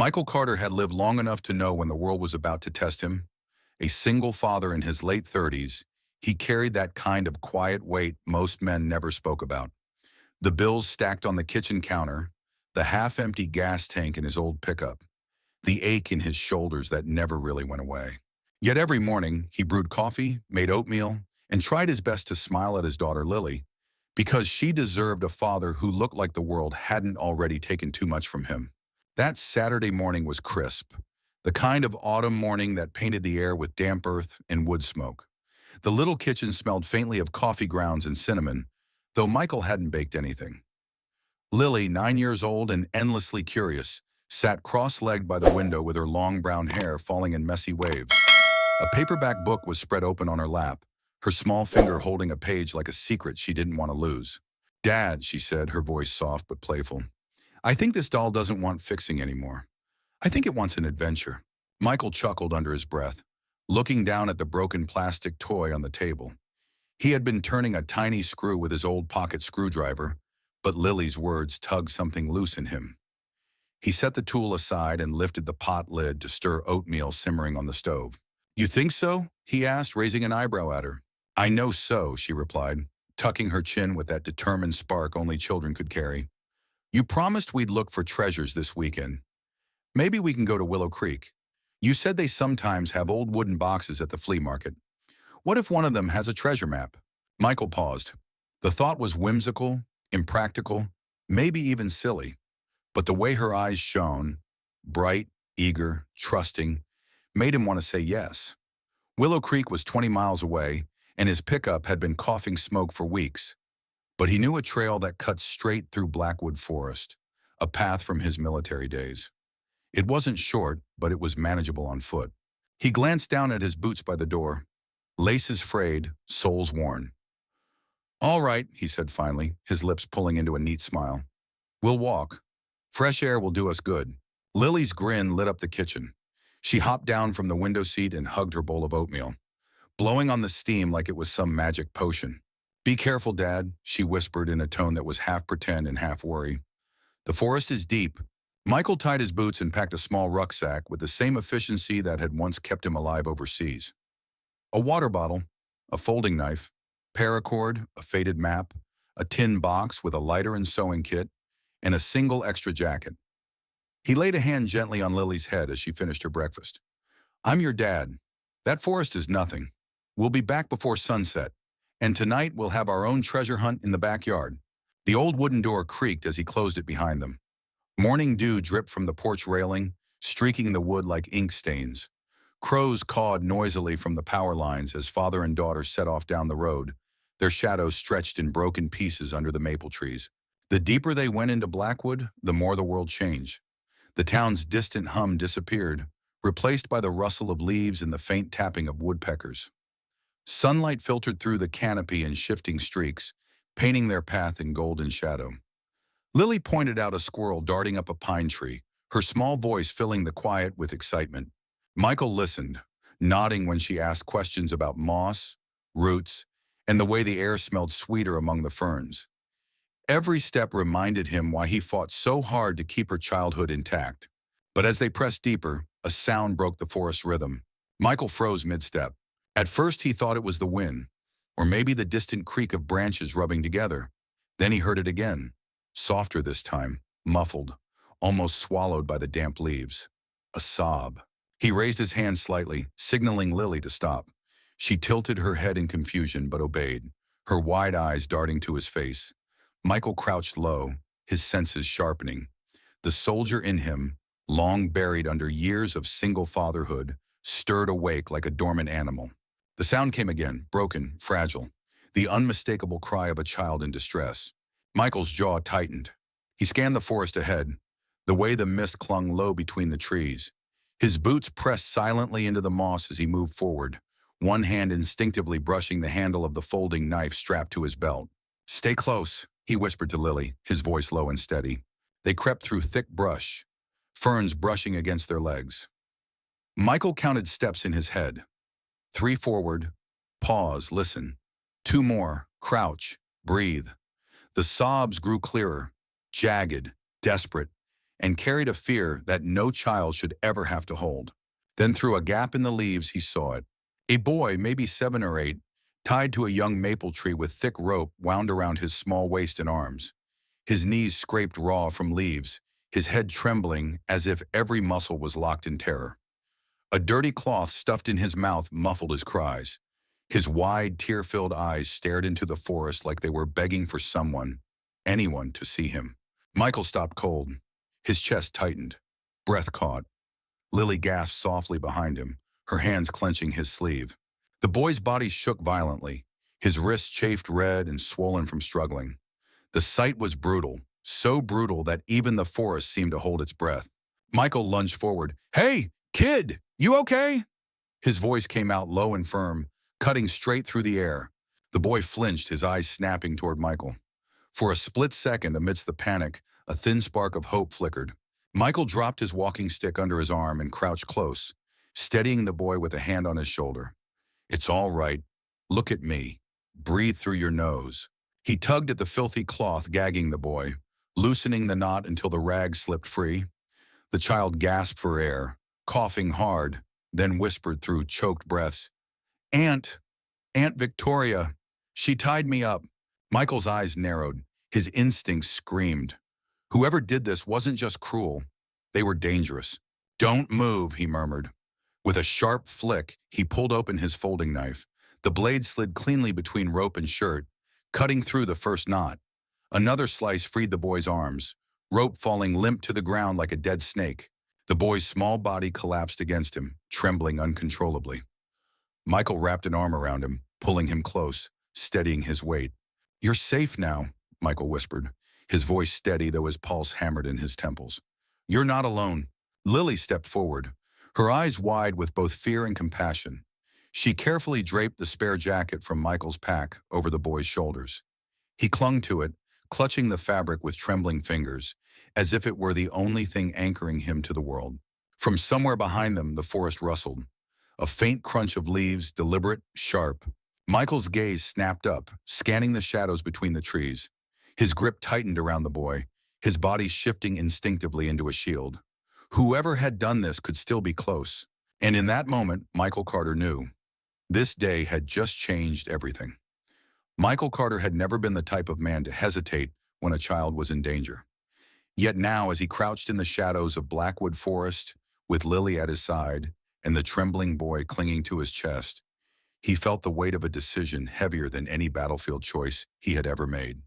Michael Carter had lived long enough to know when the world was about to test him. A single father in his late 30s, he carried that kind of quiet weight most men never spoke about. The bills stacked on the kitchen counter, the half-empty gas tank in his old pickup, the ache in his shoulders that never really went away. Yet every morning, he brewed coffee, made oatmeal, and tried his best to smile at his daughter Lily, because she deserved a father who looked like the world hadn't already taken too much from him. That Saturday morning was crisp, the kind of autumn morning that painted the air with damp earth and wood smoke. The little kitchen smelled faintly of coffee grounds and cinnamon, though Michael hadn't baked anything. Lily, 9 years old and endlessly curious, sat cross-legged by the window with her long brown hair falling in messy waves. A paperback book was spread open on her lap, her small finger holding a page like a secret she didn't want to lose. "Dad," she said, her voice soft but playful, "I think this doll doesn't want fixing anymore. I think it wants an adventure." Michael chuckled under his breath, looking down at the broken plastic toy on the table. He had been turning a tiny screw with his old pocket screwdriver, but Lily's words tugged something loose in him. He set the tool aside and lifted the pot lid to stir oatmeal simmering on the stove. "You think so?" he asked, raising an eyebrow at her. "I know so," she replied, tucking her chin with that determined spark only children could carry. "You promised we'd look for treasures this weekend. Maybe we can go to Willow Creek. You said they sometimes have old wooden boxes at the flea market. What if one of them has a treasure map?" Michael paused. The thought was whimsical, impractical, maybe even silly. But the way her eyes shone, bright, eager, trusting, made him want to say yes. Willow Creek was 20 miles away, and his pickup had been coughing smoke for weeks. But he knew a trail that cut straight through Blackwood Forest, a path from his military days. It wasn't short, but it was manageable on foot. He glanced down at his boots by the door, laces frayed, soles worn. "All right," he said finally, his lips pulling into a neat smile. "We'll walk. Fresh air will do us good." Lily's grin lit up the kitchen. She hopped down from the window seat and hugged her bowl of oatmeal, blowing on the steam like it was some magic potion. "Be careful, Dad," she whispered in a tone that was half pretend and half worry. "The forest is deep." Michael tied his boots and packed a small rucksack with the same efficiency that had once kept him alive overseas. A water bottle, a folding knife, paracord, a faded map, a tin box with a lighter and sewing kit, and a single extra jacket. He laid a hand gently on Lily's head as she finished her breakfast. "I'm your dad. That forest is nothing. We'll be back before sunset, and tonight we'll have our own treasure hunt in the backyard." The old wooden door creaked as he closed it behind them. Morning dew dripped from the porch railing, streaking the wood like ink stains. Crows cawed noisily from the power lines as father and daughter set off down the road, their shadows stretched in broken pieces under the maple trees. The deeper they went into Blackwood, the more the world changed. The town's distant hum disappeared, replaced by the rustle of leaves and the faint tapping of woodpeckers. Sunlight filtered through the canopy in shifting streaks, painting their path in golden shadow. Lily pointed out a squirrel darting up a pine tree, her small voice filling the quiet with excitement. Michael listened, nodding when she asked questions about moss, roots, and the way the air smelled sweeter among the ferns. Every step reminded him why he fought so hard to keep her childhood intact. But as they pressed deeper, a sound broke the forest rhythm. Michael froze mid-step. At first he thought it was the wind, or maybe the distant creak of branches rubbing together. Then he heard it again, softer this time, muffled, almost swallowed by the damp leaves. A sob. He raised his hand slightly, signaling Lily to stop. She tilted her head in confusion but obeyed, her wide eyes darting to his face. Michael crouched low, his senses sharpening. The soldier in him, long buried under years of single fatherhood, stirred awake like a dormant animal. The sound came again, broken, fragile, the unmistakable cry of a child in distress. Michael's jaw tightened. He scanned the forest ahead, the way the mist clung low between the trees. His boots pressed silently into the moss as he moved forward, one hand instinctively brushing the handle of the folding knife strapped to his belt. "Stay close," he whispered to Lily, his voice low and steady. They crept through thick brush, ferns brushing against their legs. Michael counted steps in his head. 3 forward, pause, listen. 2 more, crouch, breathe. The sobs grew clearer, jagged, desperate, and carried a fear that no child should ever have to hold. Then through a gap in the leaves he saw it. A boy, maybe 7 or 8, tied to a young maple tree with thick rope wound around his small waist and arms. His knees scraped raw from leaves, his head trembling as if every muscle was locked in terror. A dirty cloth stuffed in his mouth muffled his cries. His wide, tear-filled eyes stared into the forest like they were begging for someone, anyone, to see him. Michael stopped cold. His chest tightened. Breath caught. Lily gasped softly behind him, her hands clenching his sleeve. The boy's body shook violently, his wrists chafed red and swollen from struggling. The sight was brutal, so brutal that even the forest seemed to hold its breath. Michael lunged forward. "Hey, kid, you okay?" His voice came out low and firm, cutting straight through the air. The boy flinched, his eyes snapping toward Michael. For a split second, amidst the panic, a thin spark of hope flickered. Michael dropped his walking stick under his arm and crouched close, steadying the boy with a hand on his shoulder. "It's all right. Look at me. Breathe through your nose." He tugged at the filthy cloth, gagging the boy, loosening the knot until the rag slipped free. The child gasped for air, coughing hard, then whispered through choked breaths, "Aunt, Aunt Victoria, she tied me up." Michael's eyes narrowed. His instincts screamed. Whoever did this wasn't just cruel. They were dangerous. "Don't move," he murmured. With a sharp flick, he pulled open his folding knife. The blade slid cleanly between rope and shirt, cutting through the first knot. Another slice freed the boy's arms, rope falling limp to the ground like a dead snake. The boy's small body collapsed against him, trembling uncontrollably. Michael wrapped an arm around him, pulling him close, steadying his weight. "You're safe now," Michael whispered, his voice steady though his pulse hammered in his temples. "You're not alone." Lily stepped forward, her eyes wide with both fear and compassion. She carefully draped the spare jacket from Michael's pack over the boy's shoulders. He clung to it, clutching the fabric with trembling fingers, as if it were the only thing anchoring him to the world. From somewhere behind them, the forest rustled. A faint crunch of leaves, deliberate, sharp. Michael's gaze snapped up, scanning the shadows between the trees. His grip tightened around the boy, his body shifting instinctively into a shield. Whoever had done this could still be close. And in that moment, Michael Carter knew. This day had just changed everything. Michael Carter had never been the type of man to hesitate when a child was in danger. Yet now, as he crouched in the shadows of Blackwood Forest, with Lily at his side and the trembling boy clinging to his chest, he felt the weight of a decision heavier than any battlefield choice he had ever made.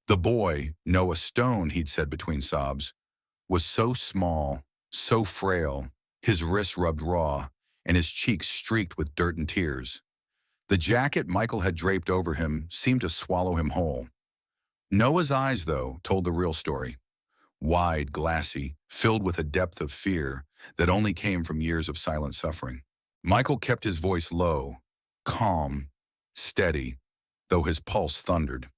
The boy, Noah Stone, he'd said between sobs, was so small, so frail, his wrists rubbed raw, and his cheeks streaked with dirt and tears. The jacket Michael had draped over him seemed to swallow him whole. Noah's eyes, though, told the real story. Wide, glassy, filled with a depth of fear that only came from years of silent suffering. Michael kept his voice low, calm, steady, though his pulse thundered.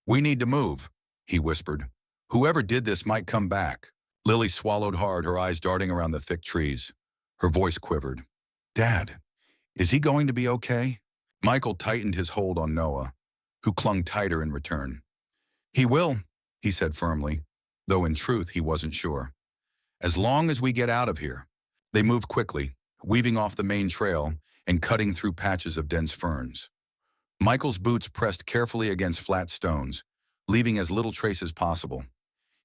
"We need to move," he whispered. "Whoever did this might come back." Lily swallowed hard, her eyes darting around the thick trees. Her voice quivered. "Dad, is he going to be okay?" Michael tightened his hold on Noah, who clung tighter in return. "He will," he said firmly, though in truth he wasn't sure. "As long as we get out of here." They moved quickly, weaving off the main trail and cutting through patches of dense ferns. Michael's boots pressed carefully against flat stones, leaving as little trace as possible.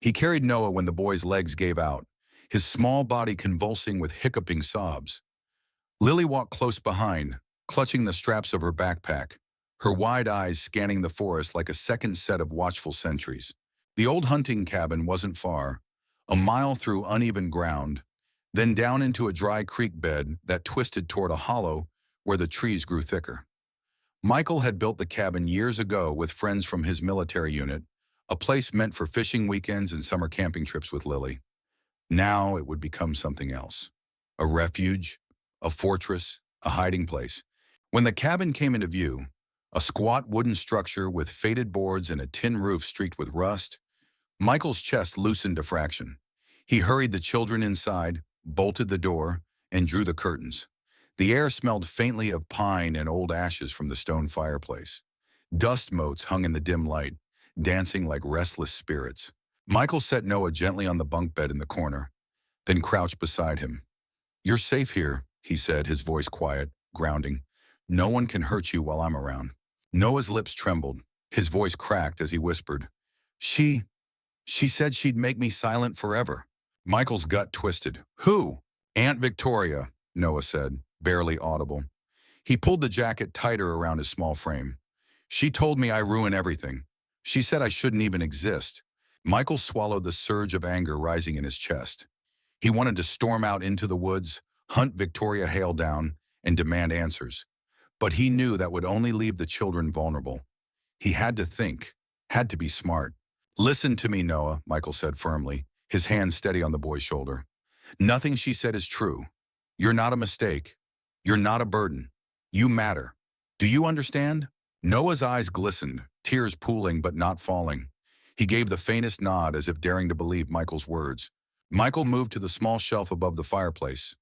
He carried Noah when the boy's legs gave out, his small body convulsing with hiccuping sobs. Lily walked close behind, clutching the straps of her backpack, her wide eyes scanning the forest like a second set of watchful sentries. The old hunting cabin wasn't far, a mile through uneven ground, then down into a dry creek bed that twisted toward a hollow where the trees grew thicker. Michael had built the cabin years ago with friends from his military unit, a place meant for fishing weekends and summer camping trips with Lily. Now it would become something else. A refuge, a fortress, a hiding place. When the cabin came into view, a squat wooden structure with faded boards and a tin roof streaked with rust, Michael's chest loosened a fraction. He hurried the children inside, bolted the door, and drew the curtains. The air smelled faintly of pine and old ashes from the stone fireplace. Dust motes hung in the dim light, dancing like restless spirits. Michael set Noah gently on the bunk bed in the corner, then crouched beside him. "You're safe here," he said, his voice quiet, grounding. "No one can hurt you while I'm around." Noah's lips trembled. His voice cracked as he whispered, She, she said she'd make me silent forever." Michael's gut twisted. "Who?" "Aunt Victoria," Noah said, barely audible. He pulled the jacket tighter around his small frame. "She told me I ruin everything. She said I shouldn't even exist." Michael swallowed the surge of anger rising in his chest. He wanted to storm out into the woods, hunt Victoria Hale down, and demand answers. But he knew that would only leave the children vulnerable. He had to think, had to be smart. "Listen to me, Noah," Michael said firmly, his hand steady on the boy's shoulder. "Nothing she said is true. You're not a mistake. You're not a burden. You matter. Do you understand?" Noah's eyes glistened, tears pooling but not falling. He gave the faintest nod as if daring to believe Michael's words. Michael moved to the small shelf above the fireplace,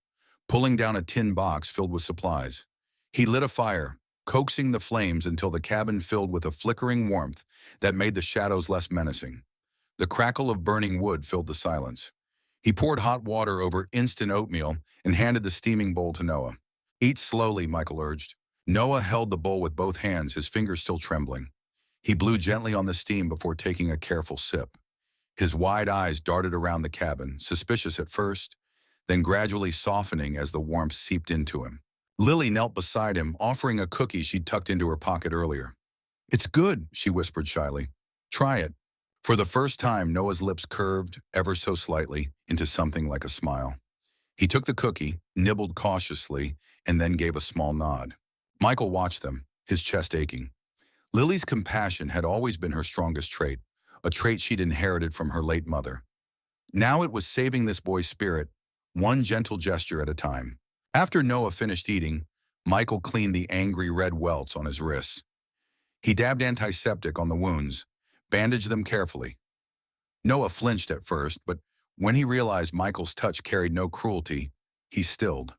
pulling down a tin box filled with supplies. He lit a fire, coaxing the flames until the cabin filled with a flickering warmth that made the shadows less menacing. The crackle of burning wood filled the silence. He poured hot water over instant oatmeal and handed the steaming bowl to Noah. "Eat slowly," Michael urged. Noah held the bowl with both hands, his fingers still trembling. He blew gently on the steam before taking a careful sip. His wide eyes darted around the cabin, suspicious at first, then gradually softening as the warmth seeped into him. Lily knelt beside him, offering a cookie she'd tucked into her pocket earlier. "It's good," she whispered shyly. "Try it." For the first time, Noah's lips curved, ever so slightly, into something like a smile. He took the cookie, nibbled cautiously, and then gave a small nod. Michael watched them, his chest aching. Lily's compassion had always been her strongest trait, a trait she'd inherited from her late mother. Now it was saving this boy's spirit, one gentle gesture at a time. After Noah finished eating, Michael cleaned the angry red welts on his wrists. He dabbed antiseptic on the wounds, bandaged them carefully. Noah flinched at first, but when he realized Michael's touch carried no cruelty, he stilled.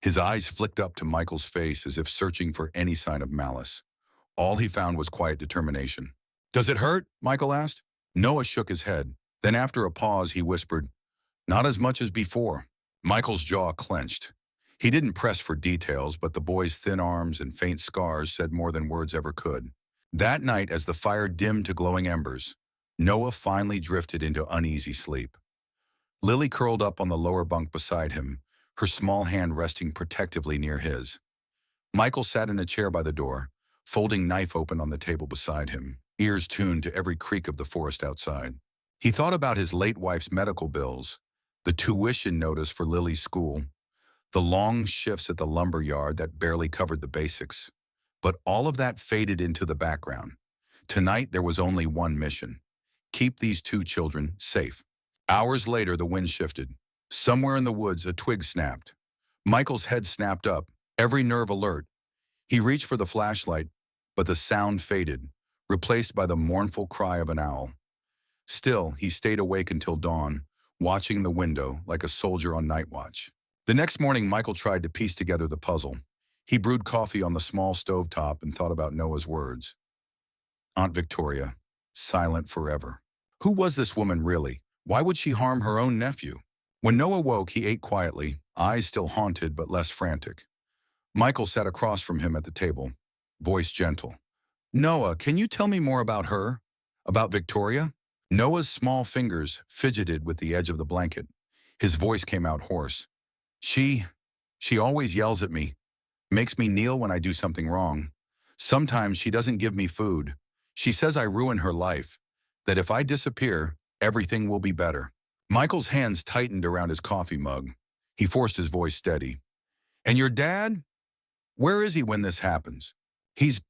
His eyes flicked up to Michael's face as if searching for any sign of malice. All he found was quiet determination. "Does it hurt?" Michael asked. Noah shook his head. Then after a pause, he whispered, "Not as much as before." Michael's jaw clenched. He didn't press for details, but the boy's thin arms and faint scars said more than words ever could. That night, as the fire dimmed to glowing embers, Noah finally drifted into uneasy sleep. Lily curled up on the lower bunk beside him, her small hand resting protectively near his. Michael sat in a chair by the door, folding knife open on the table beside him, ears tuned to every creak of the forest outside. He thought about his late wife's medical bills, the tuition notice for Lily's school, the long shifts at the lumber yard that barely covered the basics. But all of that faded into the background. Tonight there was only one mission: keep these two children safe. Hours later, the wind shifted. Somewhere in the woods, a twig snapped. Michael's head snapped up, every nerve alert. He reached for the flashlight, but the sound faded, replaced by the mournful cry of an owl. Still, he stayed awake until dawn, watching the window like a soldier on night watch. The next morning, Michael tried to piece together the puzzle. He brewed coffee on the small stovetop and thought about Noah's words. Aunt Victoria, silent forever. Who was this woman really? Why would she harm her own nephew? When Noah woke, he ate quietly, eyes still haunted but less frantic. Michael sat across from him at the table, voice gentle. "Noah, can you tell me more about her? About Victoria?" Noah's small fingers fidgeted with the edge of the blanket. His voice came out hoarse. She always yells at me, makes me kneel when I do something wrong. Sometimes she doesn't give me food. She says I ruin her life, that if I disappear, everything will be better." Michael's hands tightened around his coffee mug. He forced his voice steady. "And your dad? Where is he when this happens?" "He's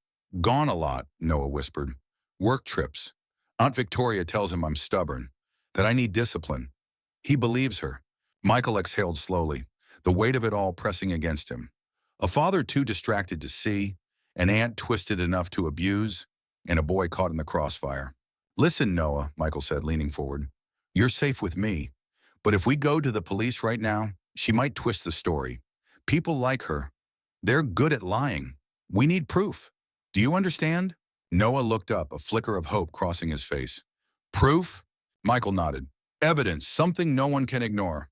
gone a lot," Noah whispered. "Work trips. Aunt Victoria tells him I'm stubborn, that I need discipline. He believes her." Michael exhaled slowly, the weight of it all pressing against him. A father too distracted to see, an aunt twisted enough to abuse, and a boy caught in the crossfire. "Listen, Noah," Michael said, leaning forward. "You're safe with me. But if we go to the police right now, she might twist the story. People like her. They're good at lying. We need proof. Do you understand?" Noah looked up, a flicker of hope crossing his face. "Proof? Michael nodded. Evidence, something no one can ignore.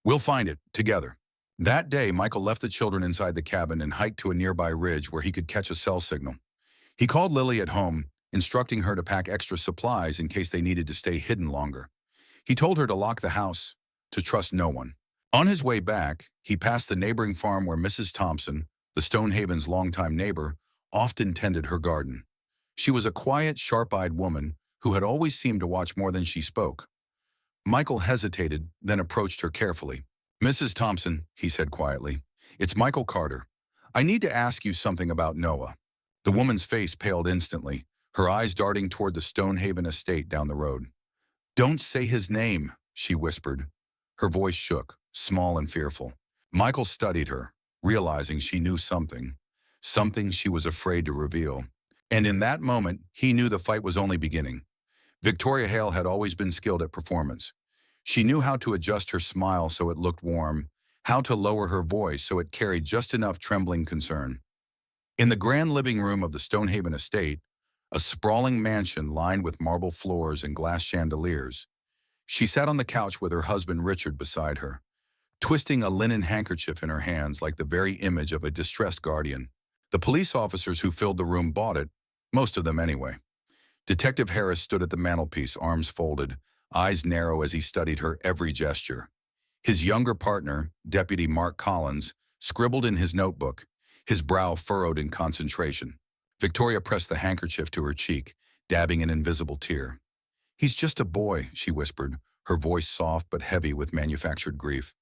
We'll find it, together. That day, Michael left the children inside the cabin and hiked to a nearby ridge where he could catch a cell signal. He called Lily at home, instructing her to pack extra supplies in case they needed to stay hidden longer. He told her to lock the house, to trust no one. On his way back, he passed the neighboring farm where Mrs. Thompson, the Stonehaven's longtime neighbor, often tended her garden. She was a quiet, sharp-eyed woman who had always seemed to watch more than she spoke. Michael hesitated, then approached her carefully. "Mrs. Thompson," he said quietly, "it's Michael Carter. I need to ask you something about Noah." The woman's face paled instantly, her eyes darting toward the Stonehaven estate down the road. "Don't say his name," she whispered. Her voice shook, small and fearful. Michael studied her, realizing she knew something she was afraid to reveal. And in that moment, he knew the fight was only beginning. Victoria Hale had always been skilled at performance. She knew how to adjust her smile so it looked warm, how to lower her voice so it carried just enough trembling concern. In the grand living room of the Stonehaven estate, a sprawling mansion lined with marble floors and glass chandeliers, she sat on the couch with her husband Richard beside her, twisting a linen handkerchief in her hands like the very image of a distressed guardian. The police officers who filled the room bought it, most of them anyway. Detective Harris stood at the mantelpiece, arms folded, eyes narrow as he studied her every gesture. His younger partner, Deputy Mark Collins, scribbled in his notebook, his brow furrowed in concentration. Victoria pressed the handkerchief to her cheek, dabbing an invisible tear. "He's just a boy," she whispered, her voice soft but heavy with manufactured grief.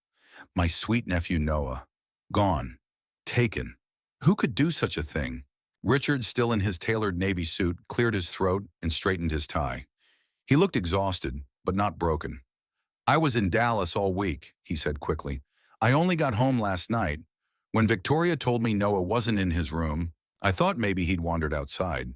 "My sweet nephew Noah. Gone. Taken. Who could do such a thing?" Richard, still in his tailored navy suit, cleared his throat and straightened his tie. He looked exhausted, but not broken. "I was in Dallas all week," he said quickly. "I only got home last night. When Victoria told me Noah wasn't in his room, I thought maybe he'd wandered outside.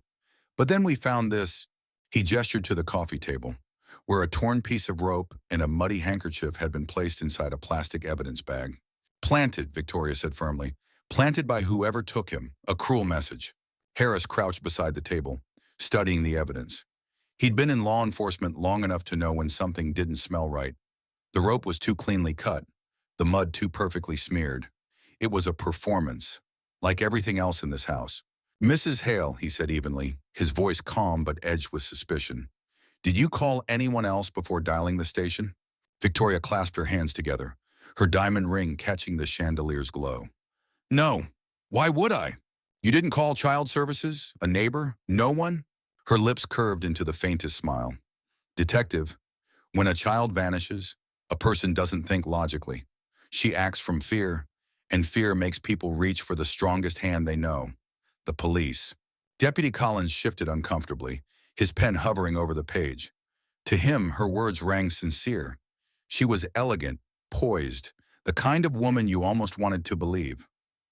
But then we found this." He gestured to the coffee table, where a torn piece of rope and a muddy handkerchief had been placed inside a plastic evidence bag. "Planted," Victoria said firmly. "Planted by whoever took him. A cruel message." Harris crouched beside the table, studying the evidence. He'd been in law enforcement long enough to know when something didn't smell right. The rope was too cleanly cut, the mud too perfectly smeared. It was a performance, like everything else in this house. "Mrs. Hale," he said evenly, his voice calm but edged with suspicion. "Did you call anyone else before dialing the station?" Victoria clasped her hands together, her diamond ring catching the chandelier's glow. "No. Why would I? You didn't call child services? A neighbor? No one?" Her lips curved into the faintest smile. "Detective, when a child vanishes, a person doesn't think logically. She acts from fear, and fear makes people reach for the strongest hand they know. The police." Deputy Collins shifted uncomfortably, his pen hovering over the page. To him, her words rang sincere. She was elegant, poised, the kind of woman you almost wanted to believe.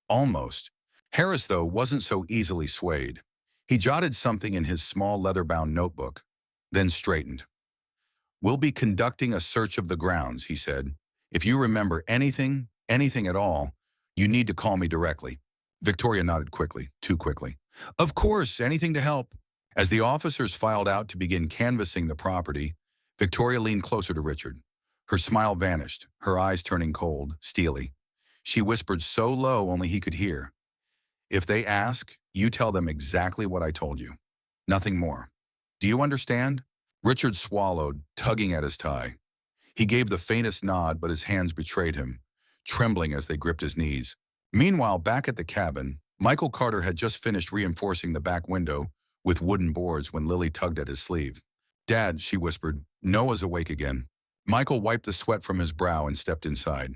Almost. Harris, though, wasn't so easily swayed. He jotted something in his small leather-bound notebook, then straightened. "We'll be conducting a search of the grounds," he said. "If you remember anything at all, you need to call me directly." Victoria nodded quickly, too quickly. "Of course, anything to help." As the officers filed out to begin canvassing the property, Victoria leaned closer to Richard. Her smile vanished, her eyes turning cold, steely. She whispered so low only he could hear. "If they ask, you tell them exactly what I told you. Nothing more. Do you understand?" Richard swallowed, tugging at his tie. He gave the faintest nod, but his hands betrayed him, trembling as they gripped his knees. Meanwhile, back at the cabin, Michael Carter had just finished reinforcing the back window with wooden boards when Lily tugged at his sleeve. "Dad," she whispered, "Noah's awake again." Michael wiped the sweat from his brow and stepped inside.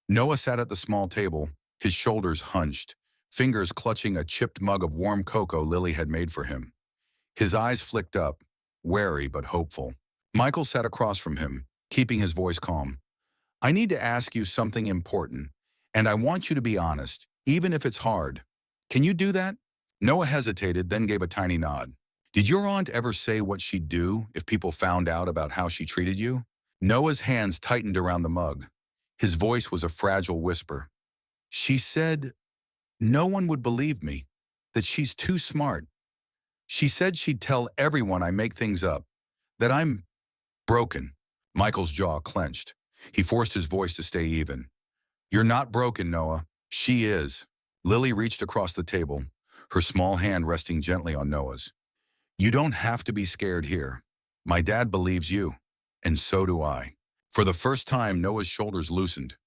Noah sat at the small table, his shoulders hunched, fingers clutching a chipped mug of warm cocoa Lily had made for him. His eyes flicked up, wary but hopeful. Michael sat across from him, keeping his voice calm. "I need to ask you something important, and I want you to be honest, even if it's hard. Can you do that?" Noah hesitated, then gave a tiny nod. "Did your aunt ever say what she'd do if people found out about how she treated you?" Noah's hands tightened around the mug. His voice was a fragile whisper. "She said no one would believe me, that she's too smart. She said she'd tell everyone I make things up, that I'm Broken. Michael's jaw clenched. He forced his voice to stay even. You're not broken, Noah. She is. Lily reached across the table, her small hand resting gently on Noah's. You don't have to be scared here. My dad believes you, and so do I. For the first time, Noah's shoulders loosened.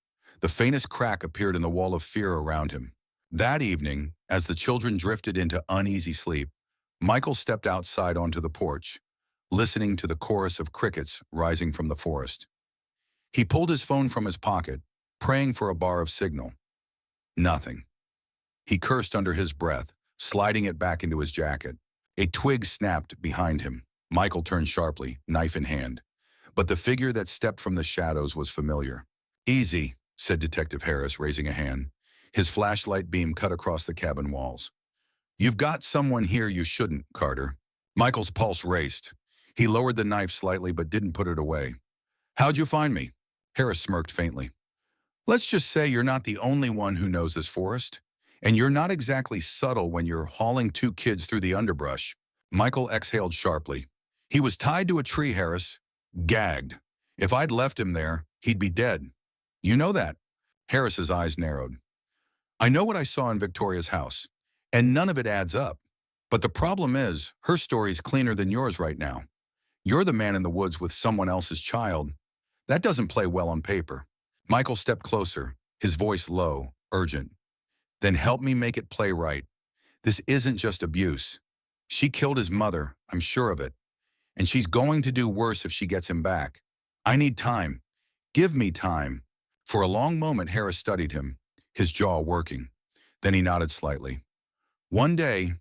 The faintest crack appeared in the wall of fear around him. That evening, as the children drifted into uneasy sleep, Michael stepped outside onto the porch, listening to the chorus of crickets rising from the forest. He pulled his phone from his pocket, praying for a bar of signal. Nothing. He cursed under his breath, sliding it back into his jacket. A twig snapped behind him. Michael turned sharply, knife in hand. But the figure that stepped from the shadows was familiar. Easy, said Detective Harris, raising a hand. His flashlight beam cut across the cabin walls. You've got someone here you shouldn't, Carter. Michael's pulse raced. He lowered the knife slightly but didn't put it away. How'd you find me? Harris smirked faintly. Let's just say you're not the only one who knows this forest. And you're not exactly subtle when you're hauling two kids through the underbrush. Michael exhaled sharply. He was tied to a tree, Harris. Gagged. If I'd left him there, he'd be dead. You know that. Harris's eyes narrowed. I know what I saw in Victoria's house, and none of it adds up. But the problem is, her story's cleaner than yours right now. You're the man in the woods with someone else's child. That doesn't play well on paper. Michael stepped closer, his voice low, urgent. Then help me make it play right. This isn't just abuse. She killed his mother, I'm sure of it. And she's going to do worse if she gets him back. I need time. Give me time. For a long moment, Harris studied him, his jaw working. Then he nodded slightly. One day,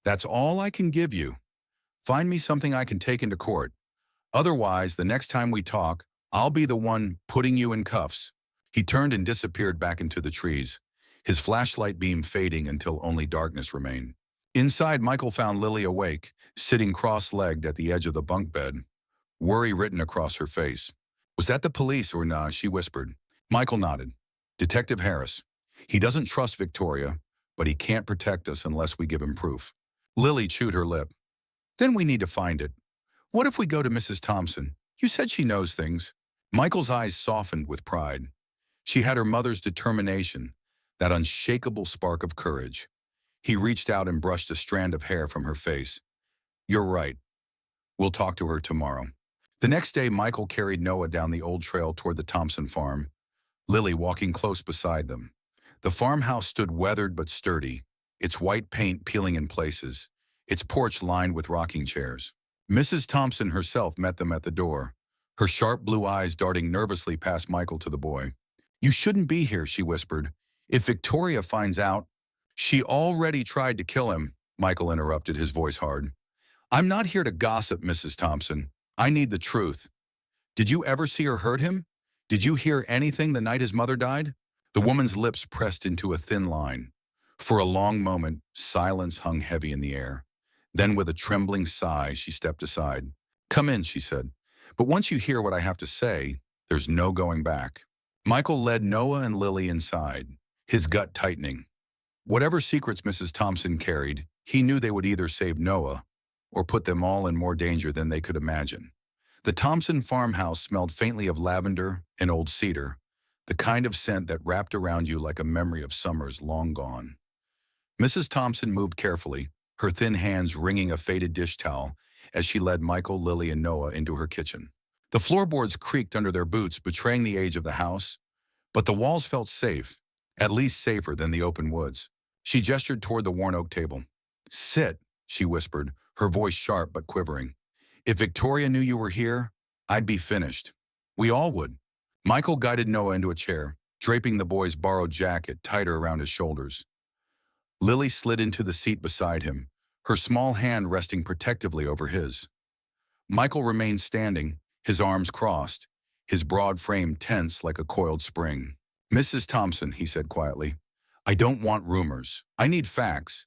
that's all I can give you. Find me something I can take into court. Otherwise, the next time we talk, I'll be the one putting you in cuffs. He turned and disappeared back into the trees, his flashlight beam fading until only darkness remained. Inside, Michael found Lily awake, sitting cross-legged at the edge of the bunk bed, worry written across her face. Was that the police or nah? She whispered. Michael nodded. Detective Harris. He doesn't trust Victoria, but he can't protect us unless we give him proof. Lily chewed her lip. Then we need to find it. What if we go to Mrs. Thompson? You said she knows things. Michael's eyes softened with pride. She had her mother's determination, that unshakable spark of courage. He reached out and brushed a strand of hair from her face. You're right. We'll talk to her tomorrow. The next day, Michael carried Noah down the old trail toward the Thompson farm, Lily walking close beside them. The farmhouse stood weathered but sturdy, its white paint peeling in places, its porch lined with rocking chairs. Mrs. Thompson herself met them at the door, her sharp blue eyes darting nervously past Michael to the boy. You shouldn't be here, she whispered. If Victoria finds out, she already tried to kill him, Michael interrupted, his voice hard. I'm not here to gossip, Mrs. Thompson. I need the truth. Did you ever see her hurt him? Did you hear anything the night his mother died? The woman's lips pressed into a thin line. For a long moment, silence hung heavy in the air. Then with a trembling sigh, she stepped aside. Come in, she said. But once you hear what I have to say, there's no going back. Michael led Noah and Lily inside, his gut tightening. Whatever secrets Mrs. Thompson carried, he knew they would either save Noah or put them all in more danger than they could imagine. The Thompson farmhouse smelled faintly of lavender and old cedar, the kind of scent that wrapped around you like a memory of summers long gone. Mrs. Thompson moved carefully, her thin hands wringing a faded dish towel as she led Michael, Lily, and Noah into her kitchen. The floorboards creaked under their boots, betraying the age of the house, but the walls felt safe, at least safer than the open woods. She gestured toward the worn oak table. Sit, she whispered, her voice sharp but quivering. If Victoria knew you were here, I'd be finished. We all would. Michael guided Noah into a chair, draping the boy's borrowed jacket tighter around his shoulders. Lily slid into the seat beside him, her small hand resting protectively over his. Michael remained standing, his arms crossed, his broad frame tense like a coiled spring. Mrs. Thompson, he said quietly, I don't want rumors. I need facts.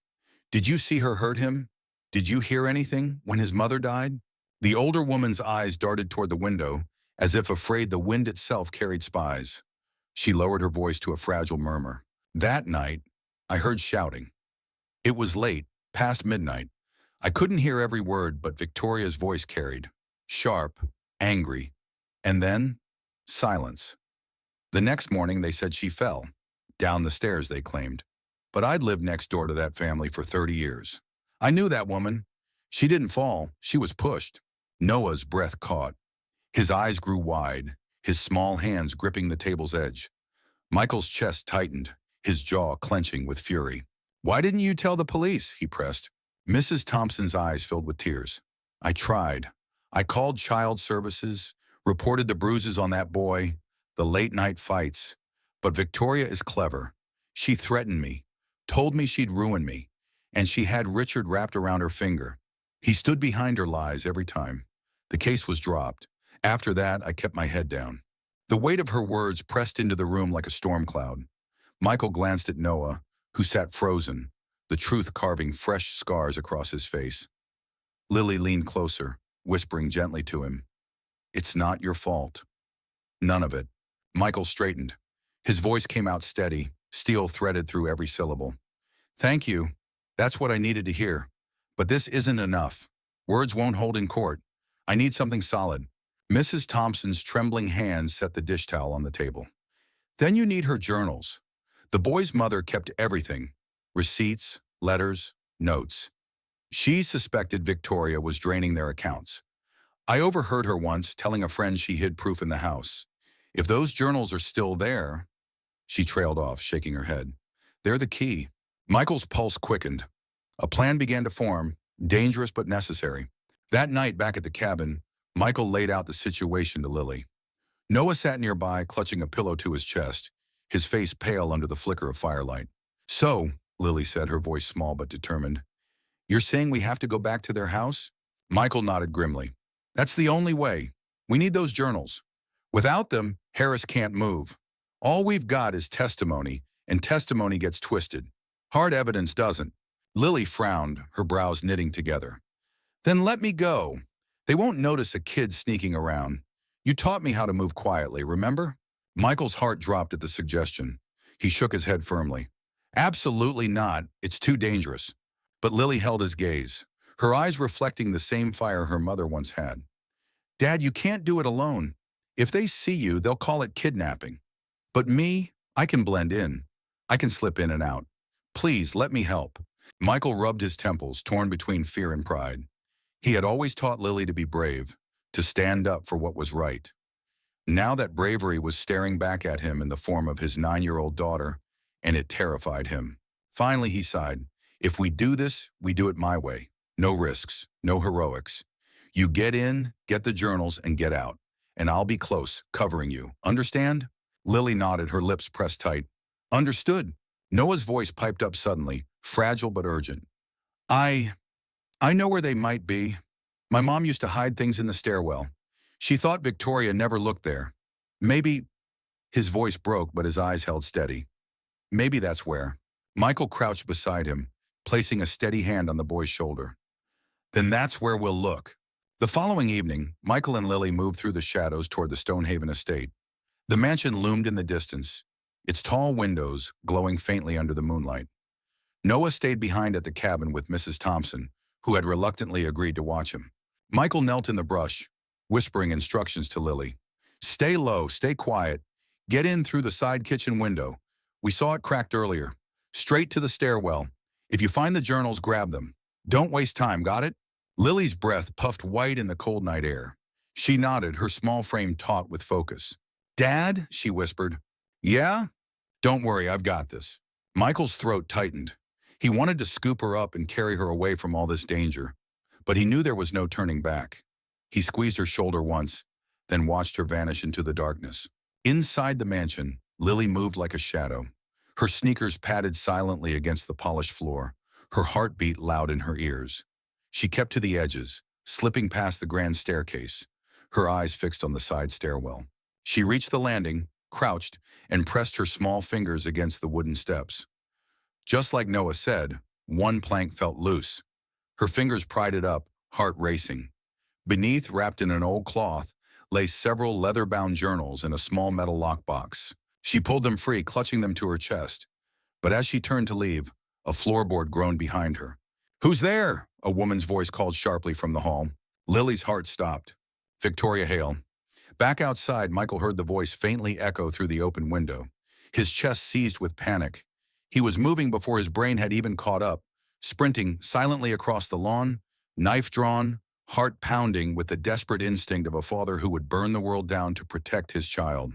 Did you see her hurt him? Did you hear anything when his mother died? The older woman's eyes darted toward the window, as if afraid the wind itself carried spies. She lowered her voice to a fragile murmur. That night, I heard shouting. It was late, past midnight. I couldn't hear every word, but Victoria's voice carried. Sharp, angry, and then silence. The next morning, they said she fell. Down the stairs, they claimed. But I'd lived next door to that family for 30 years. I knew that woman. She didn't fall, she was pushed. Noah's breath caught. His eyes grew wide, his small hands gripping the table's edge. Michael's chest tightened, his jaw clenching with fury. "Why didn't you tell the police?" he pressed. Mrs. Thompson's eyes filled with tears. "I tried. I called child services, reported the bruises on that boy, the late-night fights. But Victoria is clever. She threatened me, told me she'd ruin me, and she had Richard wrapped around her finger. He stood behind her lies every time. The case was dropped. After that, I kept my head down." The weight of her words pressed into the room like a storm cloud. Michael glanced at Noah, who sat frozen, the truth carving fresh scars across his face. Lily leaned closer, whispering gently to him, "It's not your fault." "None of it." Michael straightened. His voice came out steady, steel threaded through every syllable. "Thank you. That's what I needed to hear. But this isn't enough. Words won't hold in court. I need something solid." Mrs. Thompson's trembling hands set the dish towel on the table. "Then you need her journals. The boy's mother kept everything. Receipts, letters, notes. She suspected Victoria was draining their accounts. I overheard her once telling a friend she hid proof in the house. If those journals are still there—" She trailed off, shaking her head. "They're the key." Michael's pulse quickened. A plan began to form, dangerous but necessary. That night back at the cabin, Michael laid out the situation to Lily. Noah sat nearby, clutching a pillow to his chest, his face pale under the flicker of firelight. "So," Lily said, her voice small but determined, "you're saying we have to go back to their house?" Michael nodded grimly. "That's the only way. We need those journals. Without them, Harris can't move. All we've got is testimony, and testimony gets twisted. Hard evidence doesn't." Lily frowned, her brows knitting together. "Then let me go. They won't notice a kid sneaking around. You taught me how to move quietly, remember?" Michael's heart dropped at the suggestion. He shook his head firmly. "Absolutely not. It's too dangerous." But Lily held his gaze, her eyes reflecting the same fire her mother once had. "Dad, you can't do it alone. If they see you, they'll call it kidnapping. But me, I can blend in. I can slip in and out. Please, let me help." Michael rubbed his temples, torn between fear and pride. He had always taught Lily to be brave, to stand up for what was right. Now that bravery was staring back at him in the form of his 9-year-old daughter, and it terrified him. Finally, he sighed. "If we do this, we do it my way. No risks, no heroics. You get in, get the journals, and get out. And I'll be close, covering you. Understand?" Lily nodded, her lips pressed tight. "Understood." Noah's voice piped up suddenly, fragile but urgent. I know where they might be. My mom used to hide things in the stairwell. She thought Victoria never looked there. Maybe—" His voice broke, but his eyes held steady. "Maybe that's where." Michael crouched beside him, placing a steady hand on the boy's shoulder. "Then that's where we'll look." The following evening, Michael and Lily moved through the shadows toward the Stonehaven estate. The mansion loomed in the distance, its tall windows glowing faintly under the moonlight. Noah stayed behind at the cabin with Mrs. Thompson, who had reluctantly agreed to watch him. Michael knelt in the brush, whispering instructions to Lily. "Stay low, stay quiet. Get in through the side kitchen window. We saw it cracked earlier. Straight to the stairwell. If you find the journals, grab them. Don't waste time, got it?" Lily's breath puffed white in the cold night air. She nodded, her small frame taut with focus. "Dad?" she whispered. "Yeah? Don't worry, I've got this." Michael's throat tightened. He wanted to scoop her up and carry her away from all this danger, but he knew there was no turning back. He squeezed her shoulder once, then watched her vanish into the darkness. Inside the mansion, Lily moved like a shadow. Her sneakers padded silently against the polished floor, her heartbeat loud in her ears. She kept to the edges, slipping past the grand staircase, her eyes fixed on the side stairwell. She reached the landing, crouched, and pressed her small fingers against the wooden steps. Just like Noah said, one plank felt loose. Her fingers pried it up, heart racing. Beneath, wrapped in an old cloth, lay several leather-bound journals in a small metal lockbox. She pulled them free, clutching them to her chest. But as she turned to leave, a floorboard groaned behind her. "Who's there?" a woman's voice called sharply from the hall. Lily's heart stopped. Victoria Hale. Back outside, Michael heard the voice faintly echo through the open window. His chest seized with panic. He was moving before his brain had even caught up, sprinting silently across the lawn, knife drawn, heart pounding with the desperate instinct of a father who would burn the world down to protect his child.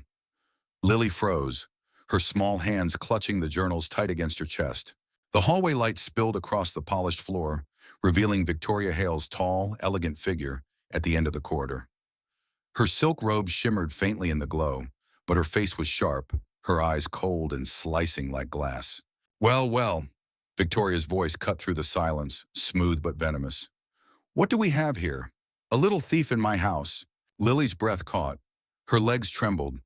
Lily froze, her small hands clutching the journals tight against her chest. The hallway light spilled across the polished floor, revealing Victoria Hale's tall, elegant figure at the end of the corridor. Her silk robe shimmered faintly in the glow, but her face was sharp, her eyes cold and slicing like glass. Well, well, Victoria's voice cut through the silence, smooth but venomous. What do we have here? A little thief in my house. Lily's breath caught. Her legs trembled,